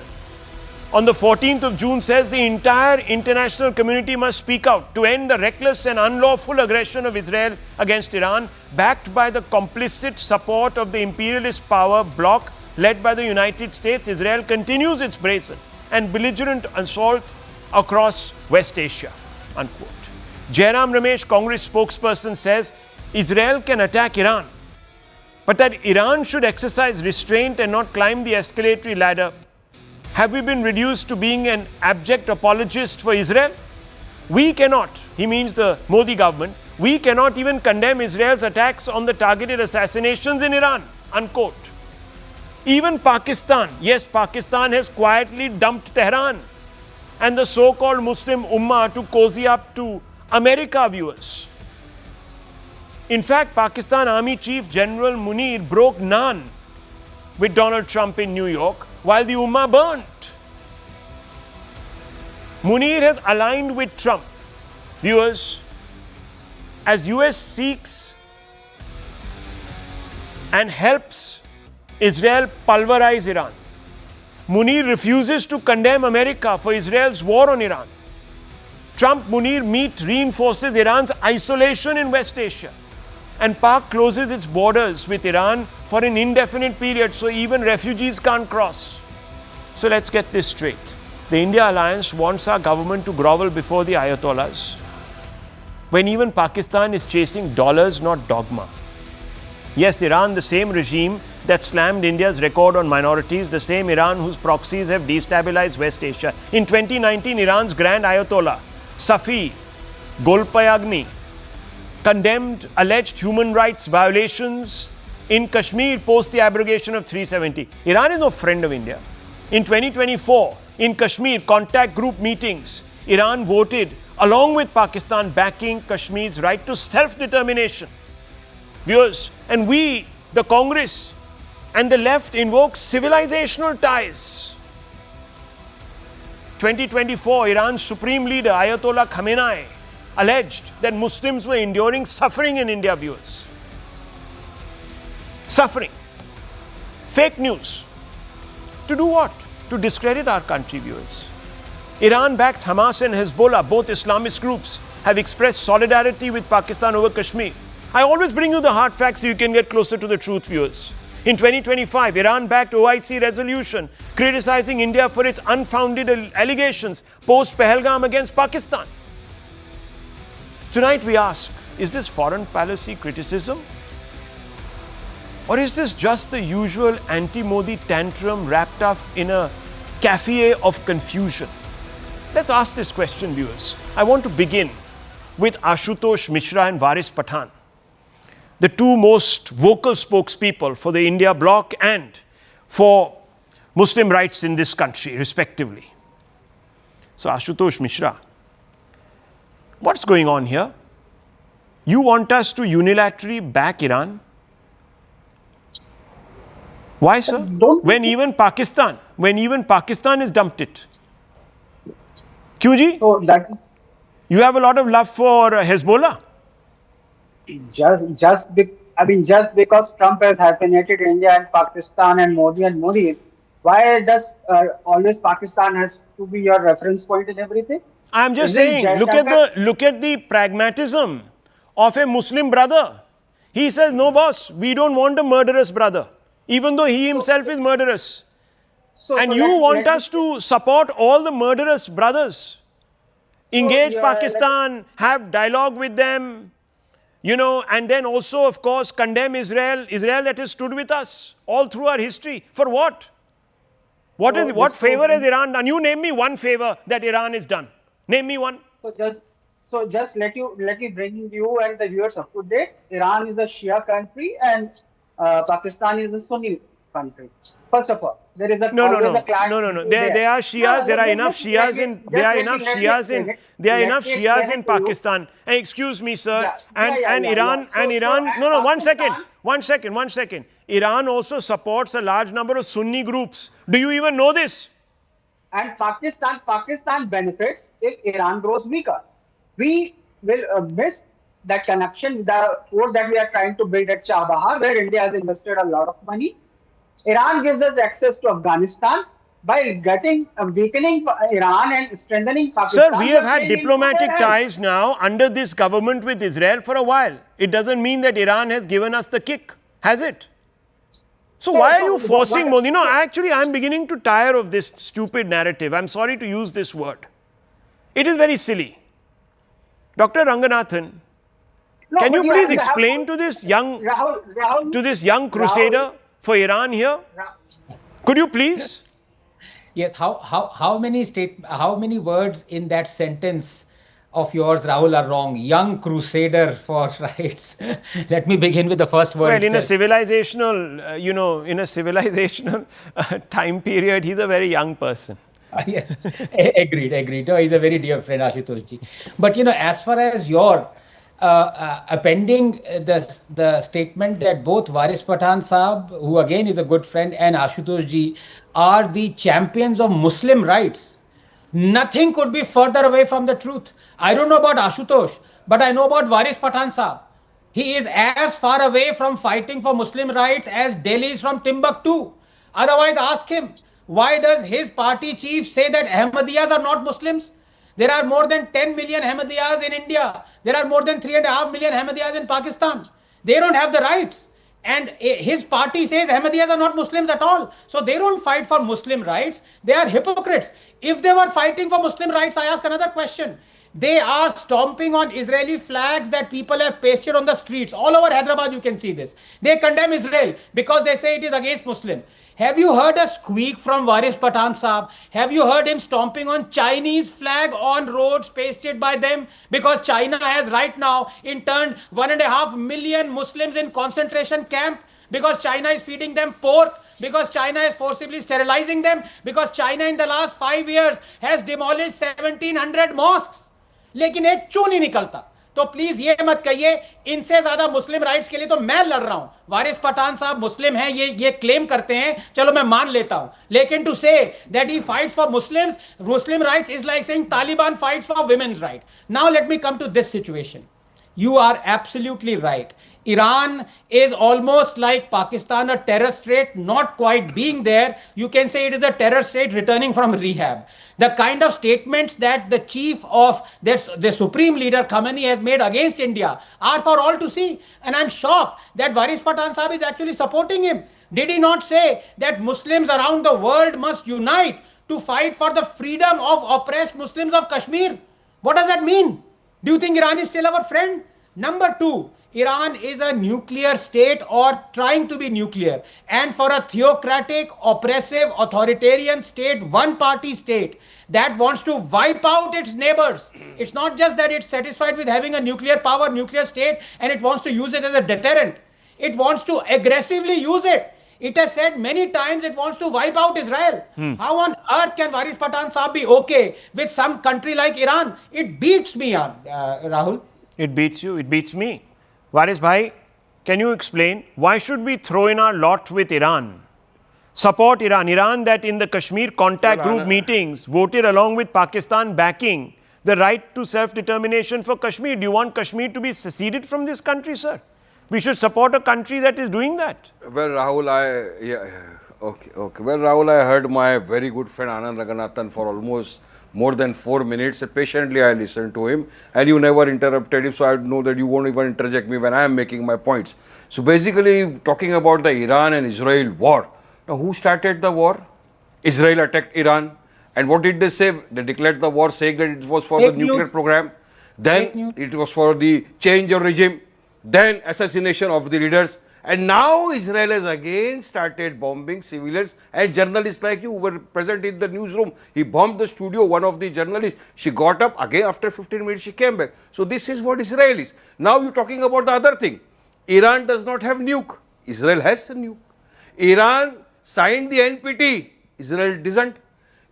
on the 14th of June says the entire international community must speak out to end the reckless and unlawful aggression of Israel against Iran, backed by the complicit support of the imperialist power bloc led by the United States. Israel continues its brazen and belligerent assault across West Asia, unquote. Jairam Ramesh, Congress spokesperson, says Israel can attack Iran, but that Iran should exercise restraint and not climb the escalatory ladder. Have we been reduced to being an abject apologist for Israel? We cannot, he means the Modi government, we cannot even condemn Israel's attacks on the targeted assassinations in Iran, unquote. Even Pakistan, yes, Pakistan has quietly dumped Tehran and the so-called Muslim Ummah to cozy up to America, viewers. In fact, Pakistan Army Chief General Munir broke none with Donald Trump in New York while the Ummah burnt. Munir has aligned with Trump, viewers, as US seeks and helps Israel pulverize Iran. Munir refuses to condemn America for Israel's war on Iran. Trump-Munir meet reinforces Iran's isolation in West Asia, and Pak closes its borders with Iran for an indefinite period so even refugees can't cross. So let's get this straight. The India alliance wants our government to grovel before the Ayatollahs, when even Pakistan is chasing dollars, not dogma. Yes, Iran, the same regime that slammed India's record on minorities, the same Iran whose proxies have destabilized West Asia. In 2019, Iran's Grand Ayatollah, Safi Golpayagni, condemned alleged human rights violations in Kashmir post the abrogation of 370. Iran is no friend of India. In 2024, in Kashmir contact group meetings, Iran voted along with Pakistan backing Kashmir's right to self-determination. Viewers, and we, the Congress and the left, invoke civilizational ties. 2024, Iran's supreme leader Ayatollah Khamenei alleged that Muslims were enduring suffering in India, viewers. Suffering. Fake news. To do what? To discredit our country, viewers. Iran backs Hamas and Hezbollah. Both Islamist groups have expressed solidarity with Pakistan over Kashmir. I always bring you the hard facts so you can get closer to the truth, viewers. In 2025, Iran backed OIC resolution criticizing India for its unfounded allegations post-Pahalgam against Pakistan. Tonight we ask, is this foreign policy criticism? Or is this just the usual anti-Modi tantrum wrapped up in a cafe of confusion? Let's ask this question, viewers. I want to begin with Ashutosh Mishra and Varis Pathan, the two most vocal spokespeople for the India bloc and for Muslim rights in this country, respectively. So, Ashutosh Mishra, what's going on here? You want us to unilaterally back Iran? Why, sir? When even Pakistan has dumped it. Kyun ji? So that You have a lot of love for Hezbollah. just because Trump has hyphenated India and Pakistan and Modi, why does always Pakistan has to be your reference point in everything? I'm just Isn't saying, look at the pragmatism of a Muslim brother. He says, no boss, we don't want a murderous brother, even though he himself is murderous. And you want us to support all the murderous brothers. Engage Pakistan, have dialogue with them, you know, and then also, of course, condemn Israel that has stood with us all through our history. For what? What favor has Iran done? You name me one favor that Iran has done. Name me one. So just let me bring you and the viewers up to date. Iran is a Shia country and Pakistan is a Sunni country. First of all, there is a no. There are Shias. There are enough Shias in Pakistan. Excuse me, sir. And Iran. No. One second. Iran also supports a large number of Sunni groups. Do you even know this? and Pakistan benefits if Iran grows weaker. We will miss that connection, the port that we are trying to build at Chabahar, where India has invested a lot of money. Iran gives us access to Afghanistan. By weakening Iran and strengthening Pakistan. Sir, we have had diplomatic ties now under this government with Israel for a while. It doesn't mean that Iran has given us the kick, has it? So why are you forcing more? You know, actually, I'm beginning to tire of this stupid narrative. I'm sorry to use this word. It is very silly. Dr. Ranganathan, can you please explain to this young crusader for Iran here? Could you please? Yes, how many words in that sentence of yours, Rahul, are wrong? Young crusader for rights. Let me begin with the first word. Well, in a civilizational, in a civilizational time period, he's a very young person. Yes, agreed. No, he's a very dear friend, Ashutoshji. But, as far as your appending the statement that both Waris Pathan Saab, who again is a good friend, and Ashutoshji are the champions of Muslim rights. Nothing could be further away from the truth. I don't know about Ashutosh, but I know about Waris Pathan Saab. He is as far away from fighting for Muslim rights as Delhi is from Timbuktu. Otherwise, ask him, why does his party chief say that Ahmadiyas are not Muslims? There are more than 10 million Ahmadiyas in India. There are more than 3.5 million Ahmadiyas in Pakistan. They don't have the rights. And his party says Ahmadiyas are not Muslims at all. So they don't fight for Muslim rights. They are hypocrites. If they were fighting for Muslim rights, I ask another question. They are stomping on Israeli flags that people have pasted on the streets. All over Hyderabad, you can see this. They condemn Israel because they say it is against Muslim. Have you heard a squeak from Waris Pathan Saab? Have you heard him stomping on Chinese flag on roads pasted by them? Because China has right now interned 1.5 million Muslims in concentration camp. Because China is feeding them pork. Because China is forcibly sterilizing them. Because China in the last 5 years has demolished 1700 mosques. लेकिन एक चू नहीं निकलता. तो please ये मत कहिए इनसे ज्यादा मुस्लिम राइट्स के लिए तो मैं लड़ रहा हूं. वारिस पठान साहब मुस्लिम हैं, ये क्लेम करते हैं, चलो मैं मान लेता हूं. लेकिन to say that he fights for Muslims, Muslim rights is like saying Taliban fights for women's right. Now let me come to this situation. You are absolutely right. Iran is almost like Pakistan, a terror state, not quite being there. You can say it is a terror state returning from rehab. The kind of statements that the chief of the supreme leader Khamenei has made against India are for all to see. And I'm shocked that Waris Pathan Saab is actually supporting him. Did he not say that Muslims around the world must unite to fight for the freedom of oppressed Muslims of Kashmir? What does that mean? Do you think Iran is still our friend? Number two, Iran is a nuclear state or trying to be nuclear. And for a theocratic, oppressive, authoritarian state, one-party state that wants to wipe out its neighbors, it's not just that it's satisfied with having a nuclear power, nuclear state, and it wants to use it as a deterrent. It wants to aggressively use it. It has said many times it wants to wipe out Israel. How on earth can Waris Pathan Saab be okay with some country like Iran? It beats me, Rahul. It beats you, it beats me. Waris bhai, can you explain why should we throw in our lot with Iran? Support Iran. Iran that in the Kashmir contact group meetings voted along with Pakistan backing the right to self-determination for Kashmir. Do you want Kashmir to be seceded from this country, sir? We should support a country that is doing that. Well, Rahul, Well, Rahul, I heard my very good friend Anand Raghunathan for almost more than 4 minutes. Patiently, I listened to him, and you never interrupted him. So I know that you won't even interject me when I am making my points. So basically, talking about the Iran and Israel war. Now, who started the war? Israel attacked Iran, and what did they say? They declared the war, saying that it was for the nuclear program. Then it was for the change of regime. Then assassination of the leaders, and now Israel has again started bombing civilians and journalists like you who were present in the newsroom. He bombed the studio, one of the journalists. She got up again after 15 minutes, she came back. So this is what Israel is. Now you're talking about the other thing. Iran does not have nuke. Israel has a nuke. Iran signed the NPT. Israel doesn't.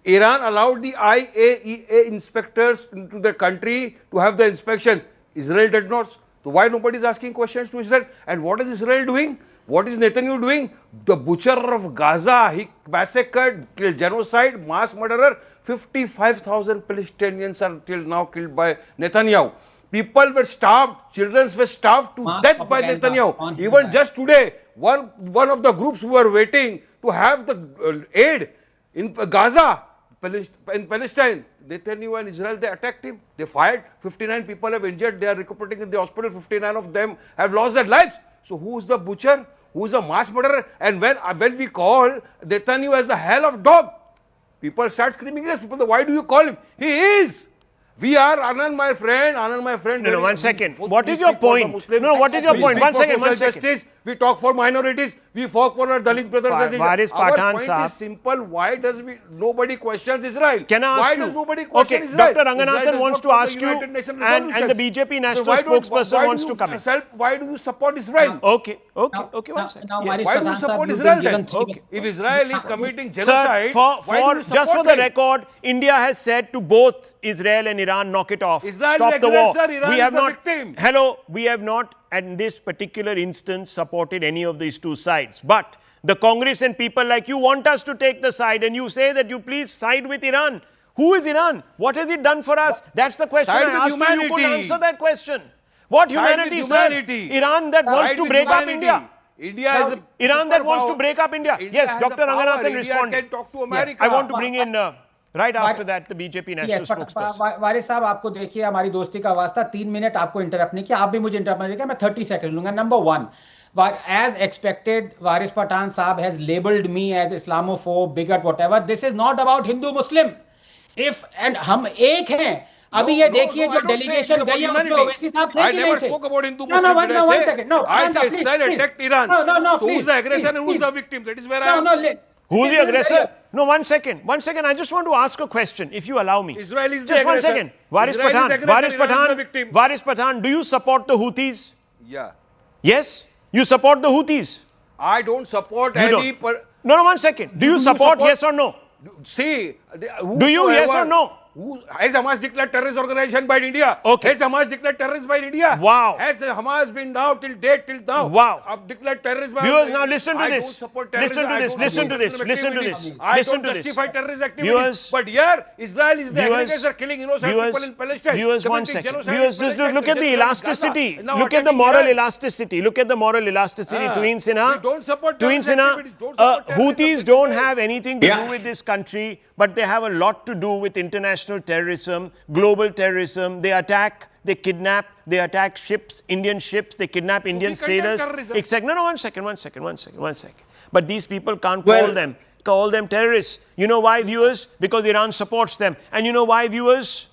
Iran allowed the IAEA inspectors into the country to have the inspection. Israel did not. So why nobody is asking questions to Israel? And what is Israel doing? What is Netanyahu doing? The butcher of Gaza, he massacred, killed, genocide, mass murderer. 55,000 Palestinians are till now killed by Netanyahu. People were starved, children were starved to death by Netanyahu. Even just today, one of the groups who were waiting to have the aid in Gaza, in Palestine, Netanyahu and Israel, they attacked him. They fired. 59 people have injured. They are recuperating in the hospital. 59 of them have lost their lives. So who is the butcher? Who is a mass murderer? And when we call Netanyahu as the hell of dog, people start screaming, yes, people, why do you call him? He is. We are, Anand, my friend. No, 1 second. What is your point? No, what is your point? 1 second, 1 second. Justice. We talk for minorities. We fought for our Dalit brothers. Our point is simple. Why does nobody questions Israel? Can I ask why you? does nobody question Israel? Dr. Ranganathan wants to ask you, and the BJP national spokesperson wants to come in. Why do you support Israel? Okay, 1 second. Yes. Why do you support Israel then? Okay. If Israel is committing genocide, Sir, why do you just for support the them? record, India has said to both Israel and Iran, knock it off. Israel Stop the war. aggressor, Iran We have is the not. victim. Hello, we have not, in this particular instance, supported any of these two sides. But the Congress and people like you want us to take the side, and you say that you please side with Iran. Who is Iran? What has it done for us? That's the question Side I with asked you. You could humanity. answer that question. What Side with humanity, humanity. sir? Iran that wants Side to with break up humanity. India. India is a Iran that wants to superpower. break up India. India Yes, has Dr. the power. Ranganathan India responded. can talk to America. I want to bring in right after that the BJP national spokesperson. वारिस साहब, आपको देखिए हमारी दोस्ती का वास्ता 3 minute आपको interrupt नहीं किया, आप भी मुझे इंटरप्ट नहीं किया, मैं 30 सेकंड लूंगा. Number 1, as expected, Waris Pathan Saab has labeled me as Islamophobe, bigot, whatever. This is not about Hindu Muslim. And हम एक हैं. अभी ये देखिए जो डेलीगेशन गई है उसमें ओवैसी साहब थे कि नहीं थे? I never spoke about Hindu No, Muslim. no, one second. No, I said Israel attacked Iran. No, so who's the aggressor and who's the victim? That is where I am. Who's the aggressor? No, 1 second. 1 second. I just want to ask a question, if you allow me. Israel is the just aggressor. 1 second. Waris Israel is the Pathan. aggressor, Waris Iran is the Pathan. victim. Waris Pathan. Do you support the Houthis? Yeah. Yes. You support the Houthis. I don't support You any. don't. No, 1 second. Do you support yes or no? See, Do you yes or no? Has Hamas declared terrorist organization by India? Okay. Has Hamas declared terrorist by India? Wow. Has Hamas been now till now? Wow. Declared terrorist by Viewers, now listen to I this. don't support terrorism. Listen to this. Listen to this. I Listen don't to this. justify terrorist activities. Viewers, but here, Israel is the viewers, aggressor, killing innocent people in Palestine. Viewers, 1 committing second. genocide in Viewers, just Palestine, look at the Gaza, elasticity. now Look at the attacking moral Iran. elasticity. Look at the moral elasticity. Tween Sinha. We don't support Tween terrorist Sinha. activities. Don't support terrorism. Houthis don't have anything to do with this country, but they have a lot to do with international terrorism, global terrorism. They attack, they kidnap, they attack ships, Indian ships, they kidnap Indian sailors. No, 1 second. But these people can't call them terrorists. You know why, viewers? Because Iran supports them. And you know why, viewers?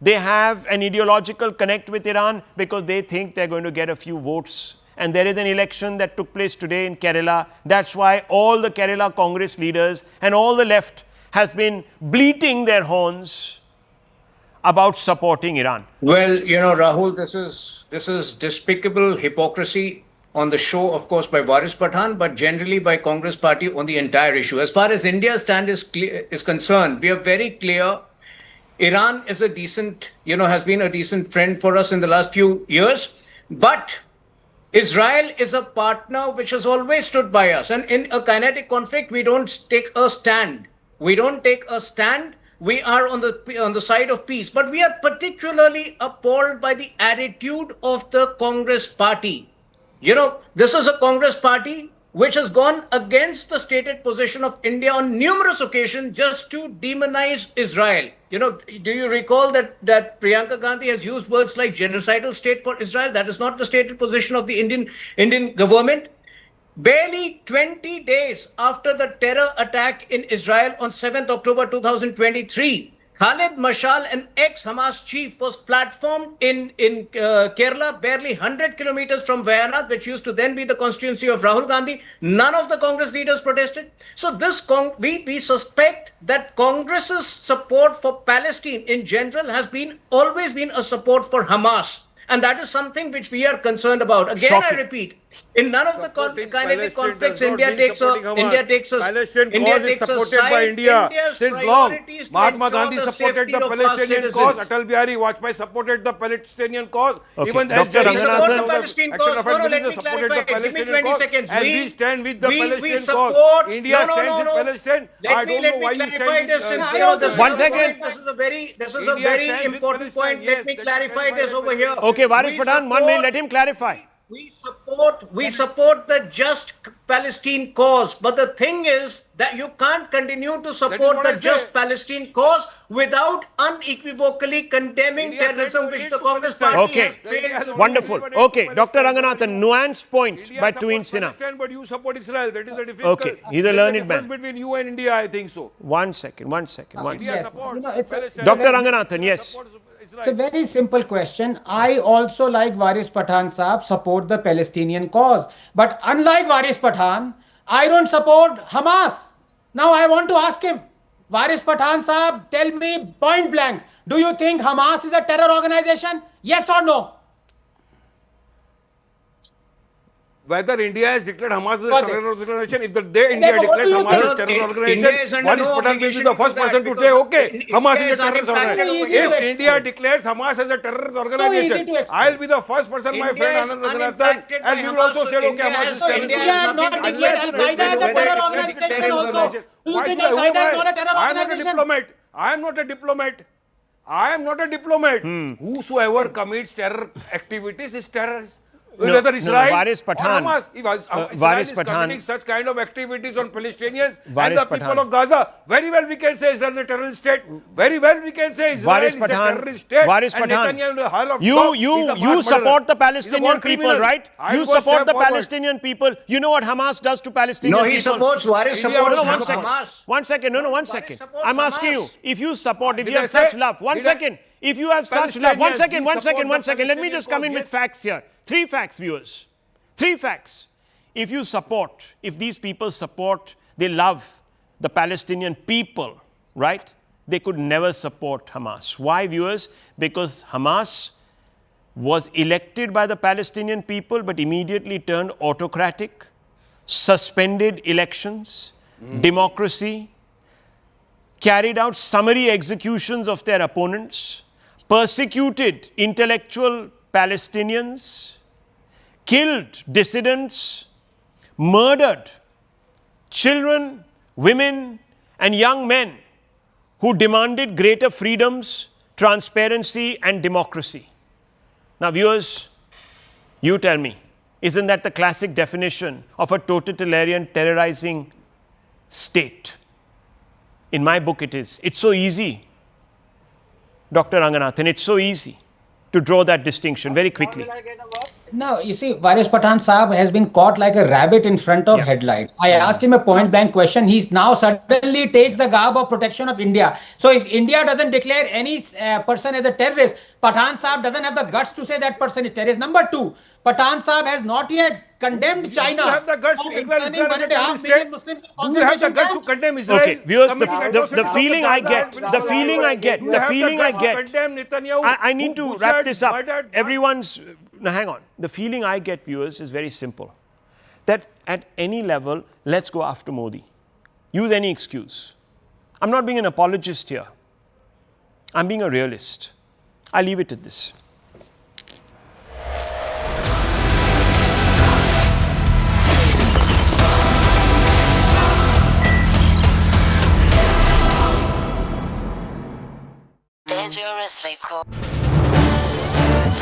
They have an ideological connect with Iran because they think they're going to get a few votes. And there is an election that took place today in Kerala. That's why all the Kerala Congress leaders and all the left has been bleating their horns about supporting Iran. Well, you know, Rahul, this is despicable hypocrisy on the show, of course, by Waris Pathan, but generally by Congress Party on the entire issue. As far as India's stand is concerned, we are very clear. Iran is a decent, has been a decent friend for us in the last few years, but Israel is a partner which has always stood by us. And in a kinetic conflict, we don't take a stand. We are on the side of peace. But we are particularly appalled by the attitude of the Congress Party. This is a Congress Party which has gone against the stated position of India on numerous occasions just to demonize Israel. Do you recall that Priyanka Gandhi has used words like genocidal state for Israel? That is not the stated position of the Indian government. Barely 20 days after the terror attack in Israel on 7th October 2023, Khalid Mashal, an ex-Hamas chief, was platformed in Kerala, barely 100 kilometers from Wayanad, which used to then be the constituency of Rahul Gandhi. None of the Congress leaders protested. So we suspect that Congress's support for Palestine in general has always been a support for Hamas. And that is something which we are concerned about. Again, I repeat, In none of the kinetic conflicts, India takes a Palestinian India cause is takes a supported by side. India India's since long. priority is to Mahatma ensure Gandhi the supported safety the of our Palestinian cause. citizens. Atal Bihari Vajpayee supported the Palestinian cause. Okay. Even Dr. as Jerry We support Ranganathan. the Palestinian Action cause. of No, let me Minister supported the clarify. Give me Palestinian 20 cause. seconds. And we stand with the we Palestinian support, cause. India stands with no. Palestine. I Let me don't know why you clarify stand this. with This is One a second. point. This is a very India stands with important Palestine. point. Yes, Let me let me clarify clarify this that over point. here. Okay, Varis We Pathan, 1 minute, let him clarify. We support the just Palestine cause, but the thing is that you can't continue to support the just Palestine cause without unequivocally condemning India terrorism, said which no the to Congress Palestine. party Okay. has failed to do. Wonderful. Okay, Dr. Ranganathan, nuanced point India by supports Twin Sinha. Palestine, but you support Israel. That is the difficult. Okay, he's a There is learned difference man. between you and India, I think so. One second. India supports Palestine. Dr. Ranganathan, yes. Supports Israel. It's a very simple question. I also, like Varis Pathan Saab, support the Palestinian cause. But unlike Varis Pathan, I don't support Hamas. Now I want to ask him, Varis Pathan Saab, tell me point blank, do you think Hamas is a terror organization? Yes or no? Whether India has declared Hamas as a Got it. terror organization, if the day India What declares do you Hamas as a think? terror India organization, is under Varis no Pathan will be obligation the to do first that person to because say, okay, India Hamas is is a terrorist unimpacted organization. over here. If India declares Hamas as a terrorist organization, easy to explain. I'll be the first person, my India friend is Anand Raghunathan, unimpacted by and we will Hamas, also so say, okay, India Hamas has- is So terrorist. India has not Unless- declared Al-Qaeda as a whether- terror whether- organization also. Do you Why think should I? Who am Al-Qaeda is not a terror I? I am not a organization? diplomat. I am not a diplomat. I am not a diplomat. Whosoever commits terror activities is terrorist. Whether Israel Varis or Pathan. Hamas. If Israel Varis is Pathan. committing such kind of activities on Palestinians and Varis the people Pathan. of Gaza, very well we can say Israel is a terrorist state. Very well we can say Israel Varis is a Pathan. terrorist state. Varis and Pathan. Netanyahu in the Hall of You God is a mass murderer. support the He's a war Palestinian people, criminal. right? I You will go support step the forward. Palestinian people. You know what Hamas does to Palestinian No, people? he supports Varis India supports also one supports. second. Hamas. One second. No, one Varis second. supports I'm asking you, Hamas. if you support, if Did you I have such say- love, one did I- second. If you have such love, one Palestinians, second, we one second, support one the second. Let me just come in Palestinian with facts here. 3 facts, viewers. 3 facts. If you support, if these people support, they love the Palestinian people, right? They could never support Hamas. Why, viewers? Because Hamas was elected by the Palestinian people but immediately turned autocratic, suspended elections, democracy, carried out summary executions of their opponents, persecuted intellectual Palestinians, killed dissidents, murdered children, women, and young men who demanded greater freedoms, transparency, and democracy. Now, viewers, you tell me, isn't that the classic definition of a totalitarian terrorizing state? In my book, it is. It's so easy, Dr. Ranganathan, it's so easy to draw that distinction very quickly. No, you see, Varis Pathan Saab has been caught like a rabbit in front of headlights. I asked him a point blank question. He's now suddenly takes the garb of protection of India. So if India doesn't declare any person as a terrorist, Pathan Saab doesn't have the guts to say that person is terrorist. Number 2, Pathan Saab has not yet condemned China. Do you have the guts to declare Israel as a terrorist state? Do you have the guts to condemn Israel? Okay, viewers, committing the atrocities feeling of I Gaza get, and the Palestine? feeling I get, Do you the have feeling I guts to get. condemn Netanyahu, I need who to wrap butchered, this up. murdered, Everyone's, now hang on. The feeling I get, viewers, is very simple. That at any level, let's go after Modi. Use any excuse. I'm not being an apologist here. I'm being a realist. I leave it at this. Dangerously cool.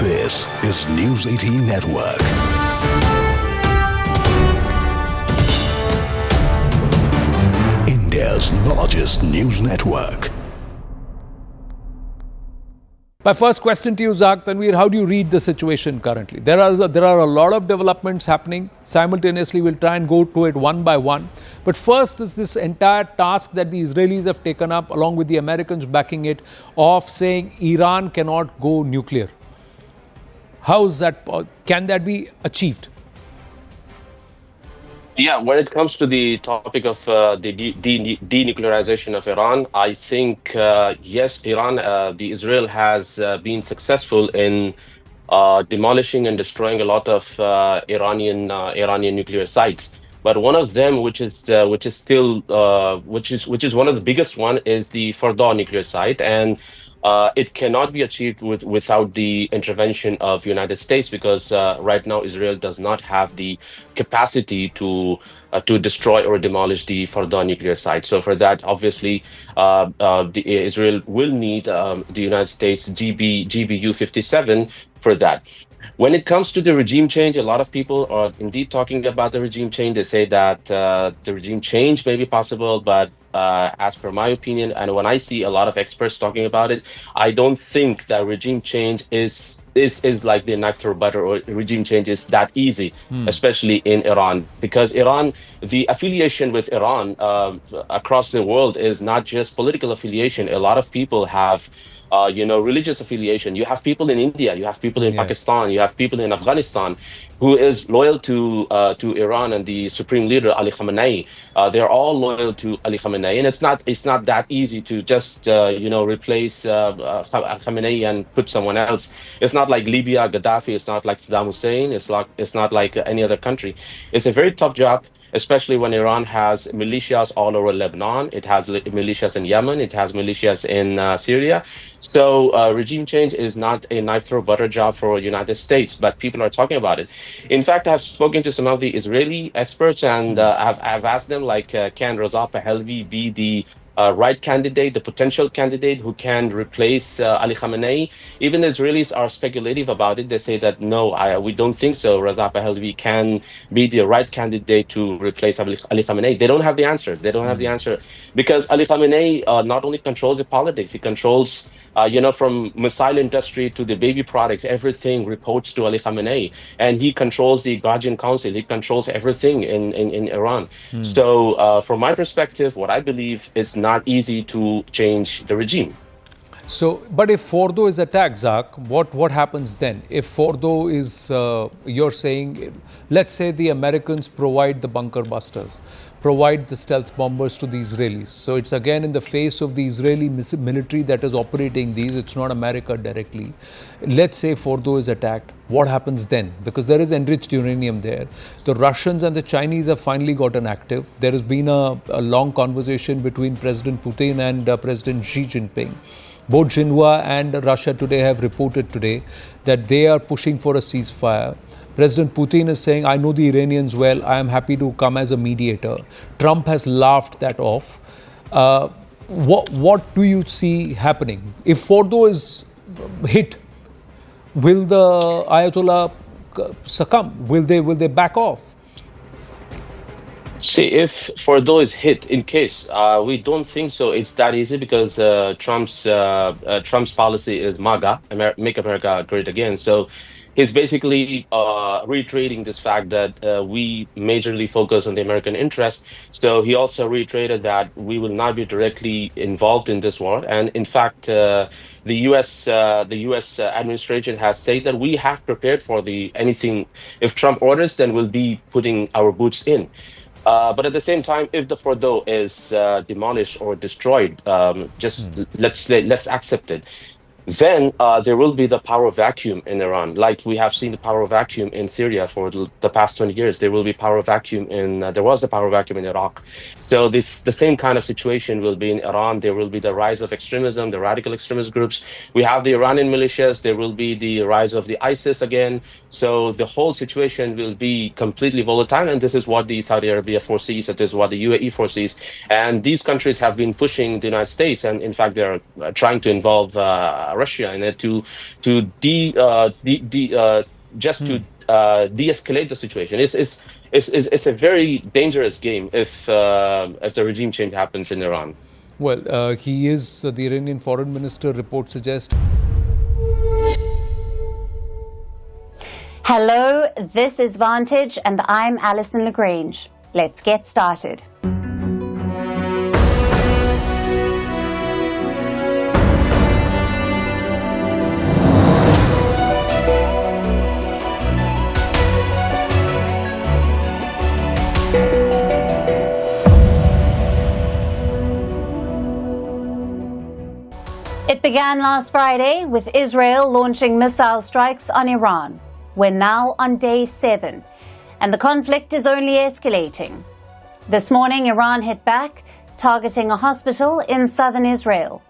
This is News 18 Network. India's largest news network. My first question to you, Zak Tanveer, how do you read the situation currently? There are a lot of developments happening. Simultaneously, we'll try and go to it one by one. But first is this entire task that the Israelis have taken up, along with the Americans backing it, of saying Iran cannot go nuclear. How is that? Can that be achieved? Yeah, when it comes to the topic of the denuclearization of Iran, I think, yes, Israel has been successful in demolishing and destroying a lot of Iranian nuclear sites. But one of them, which is still which is one of the biggest one, is the Fordow nuclear site, and it cannot be achieved without the intervention of United States, because right now Israel does not have the capacity to destroy or demolish the Fordow nuclear site. So for that, obviously, Israel will need the United States GBU 57 for that. When it comes to the regime change, a lot of people are indeed talking about the regime change. They say that the regime change may be possible, but as per my opinion, and when I see a lot of experts talking about it, I don't think that regime change is like the knife through butter, or regime change is that easy, especially in Iran, because Iran, the affiliation with Iran across the world is not just political affiliation. A lot of people have religious affiliation. You have people in India, you have people in Pakistan, you have people in Afghanistan who is loyal to Iran and the supreme leader Ali Khamenei. They're all loyal to Ali Khamenei, and it's not that easy to just replace Khamenei and put someone else. It's not like Libya, Gaddafi. It's not like Saddam Hussein. It's not like any other country. It's a very tough job, especially when Iran has militias all over Lebanon. It has militias in Yemen. It has militias in Syria. So regime change is not a knife through butter job for the United States, but people are talking about it. In fact, I've spoken to some of the Israeli experts, and I've asked them, like, can Reza Pahlavi be the right candidate, the potential candidate who can replace Ali Khamenei? Even the Israelis are speculative about it. They say that no, we don't think so. Reza Pahlavi can be the right candidate to replace Ali Khamenei. They don't have the answer. They don't have the answer, because Ali Khamenei not only controls the politics, he controls from missile industry to the baby products, everything reports to Ali Khamenei, and he controls the Guardian Council. He controls everything in Iran. So from my perspective, what I believe is not easy to change the regime. So, but if Fordow is attacked, Zak, what happens then? If Fordow is, you're saying, let's say the Americans provide the bunker busters, provide the stealth bombers to the Israelis. So it's again in the face of the Israeli military that is operating these. It's not America directly. Let's say Fordow is attacked. What happens then? Because there is enriched uranium there. The Russians and the Chinese have finally gotten active. There has been a long conversation between President Putin and President Xi Jinping. Both Xinhua and Russia today have reported today that they are pushing for a ceasefire. President Putin is saying, I know the Iranians well, I am happy to come as a mediator. Trump has laughed that off. What do you see happening? If Fordow is hit, will the Ayatollah succumb? Will they back off? See, if Fordow is hit, in case, we don't think so. It's that easy, because Trump's policy is MAGA, Make America Great Again. So he's basically reiterating this fact that we majorly focus on the American interest. So he also reiterated that we will not be directly involved in this war. And in fact, the U.S. Administration has said that we have prepared for anything. If Trump orders, then we'll be putting our boots in. But at the same time, if the Fordow is demolished or destroyed, let's accept it. Then there will be the power vacuum in Iran, like we have seen the power vacuum in Syria for the past 20 years. There will be power vacuum there was a power vacuum in Iraq. So the same kind of situation will be in Iran. There will be the rise of extremism, the radical extremist groups. We have the Iranian militias. There will be the rise of the ISIS again. So the whole situation will be completely volatile, and this is what the Saudi Arabia foresees, this is what the UAE foresees. And these countries have been pushing the United States, and in fact, they're trying to involve Russia in it to de-escalate the situation. It's a very dangerous game if the regime change happens in Iran. Well, he is the Iranian foreign minister. Report suggests. Hello, this is Vantage, and I'm Alison Lagrange. Let's get started. It began last Friday with Israel launching missile strikes on Iran. We're now on day 7, and the conflict is only escalating. This morning, Iran hit back, targeting a hospital in southern Israel.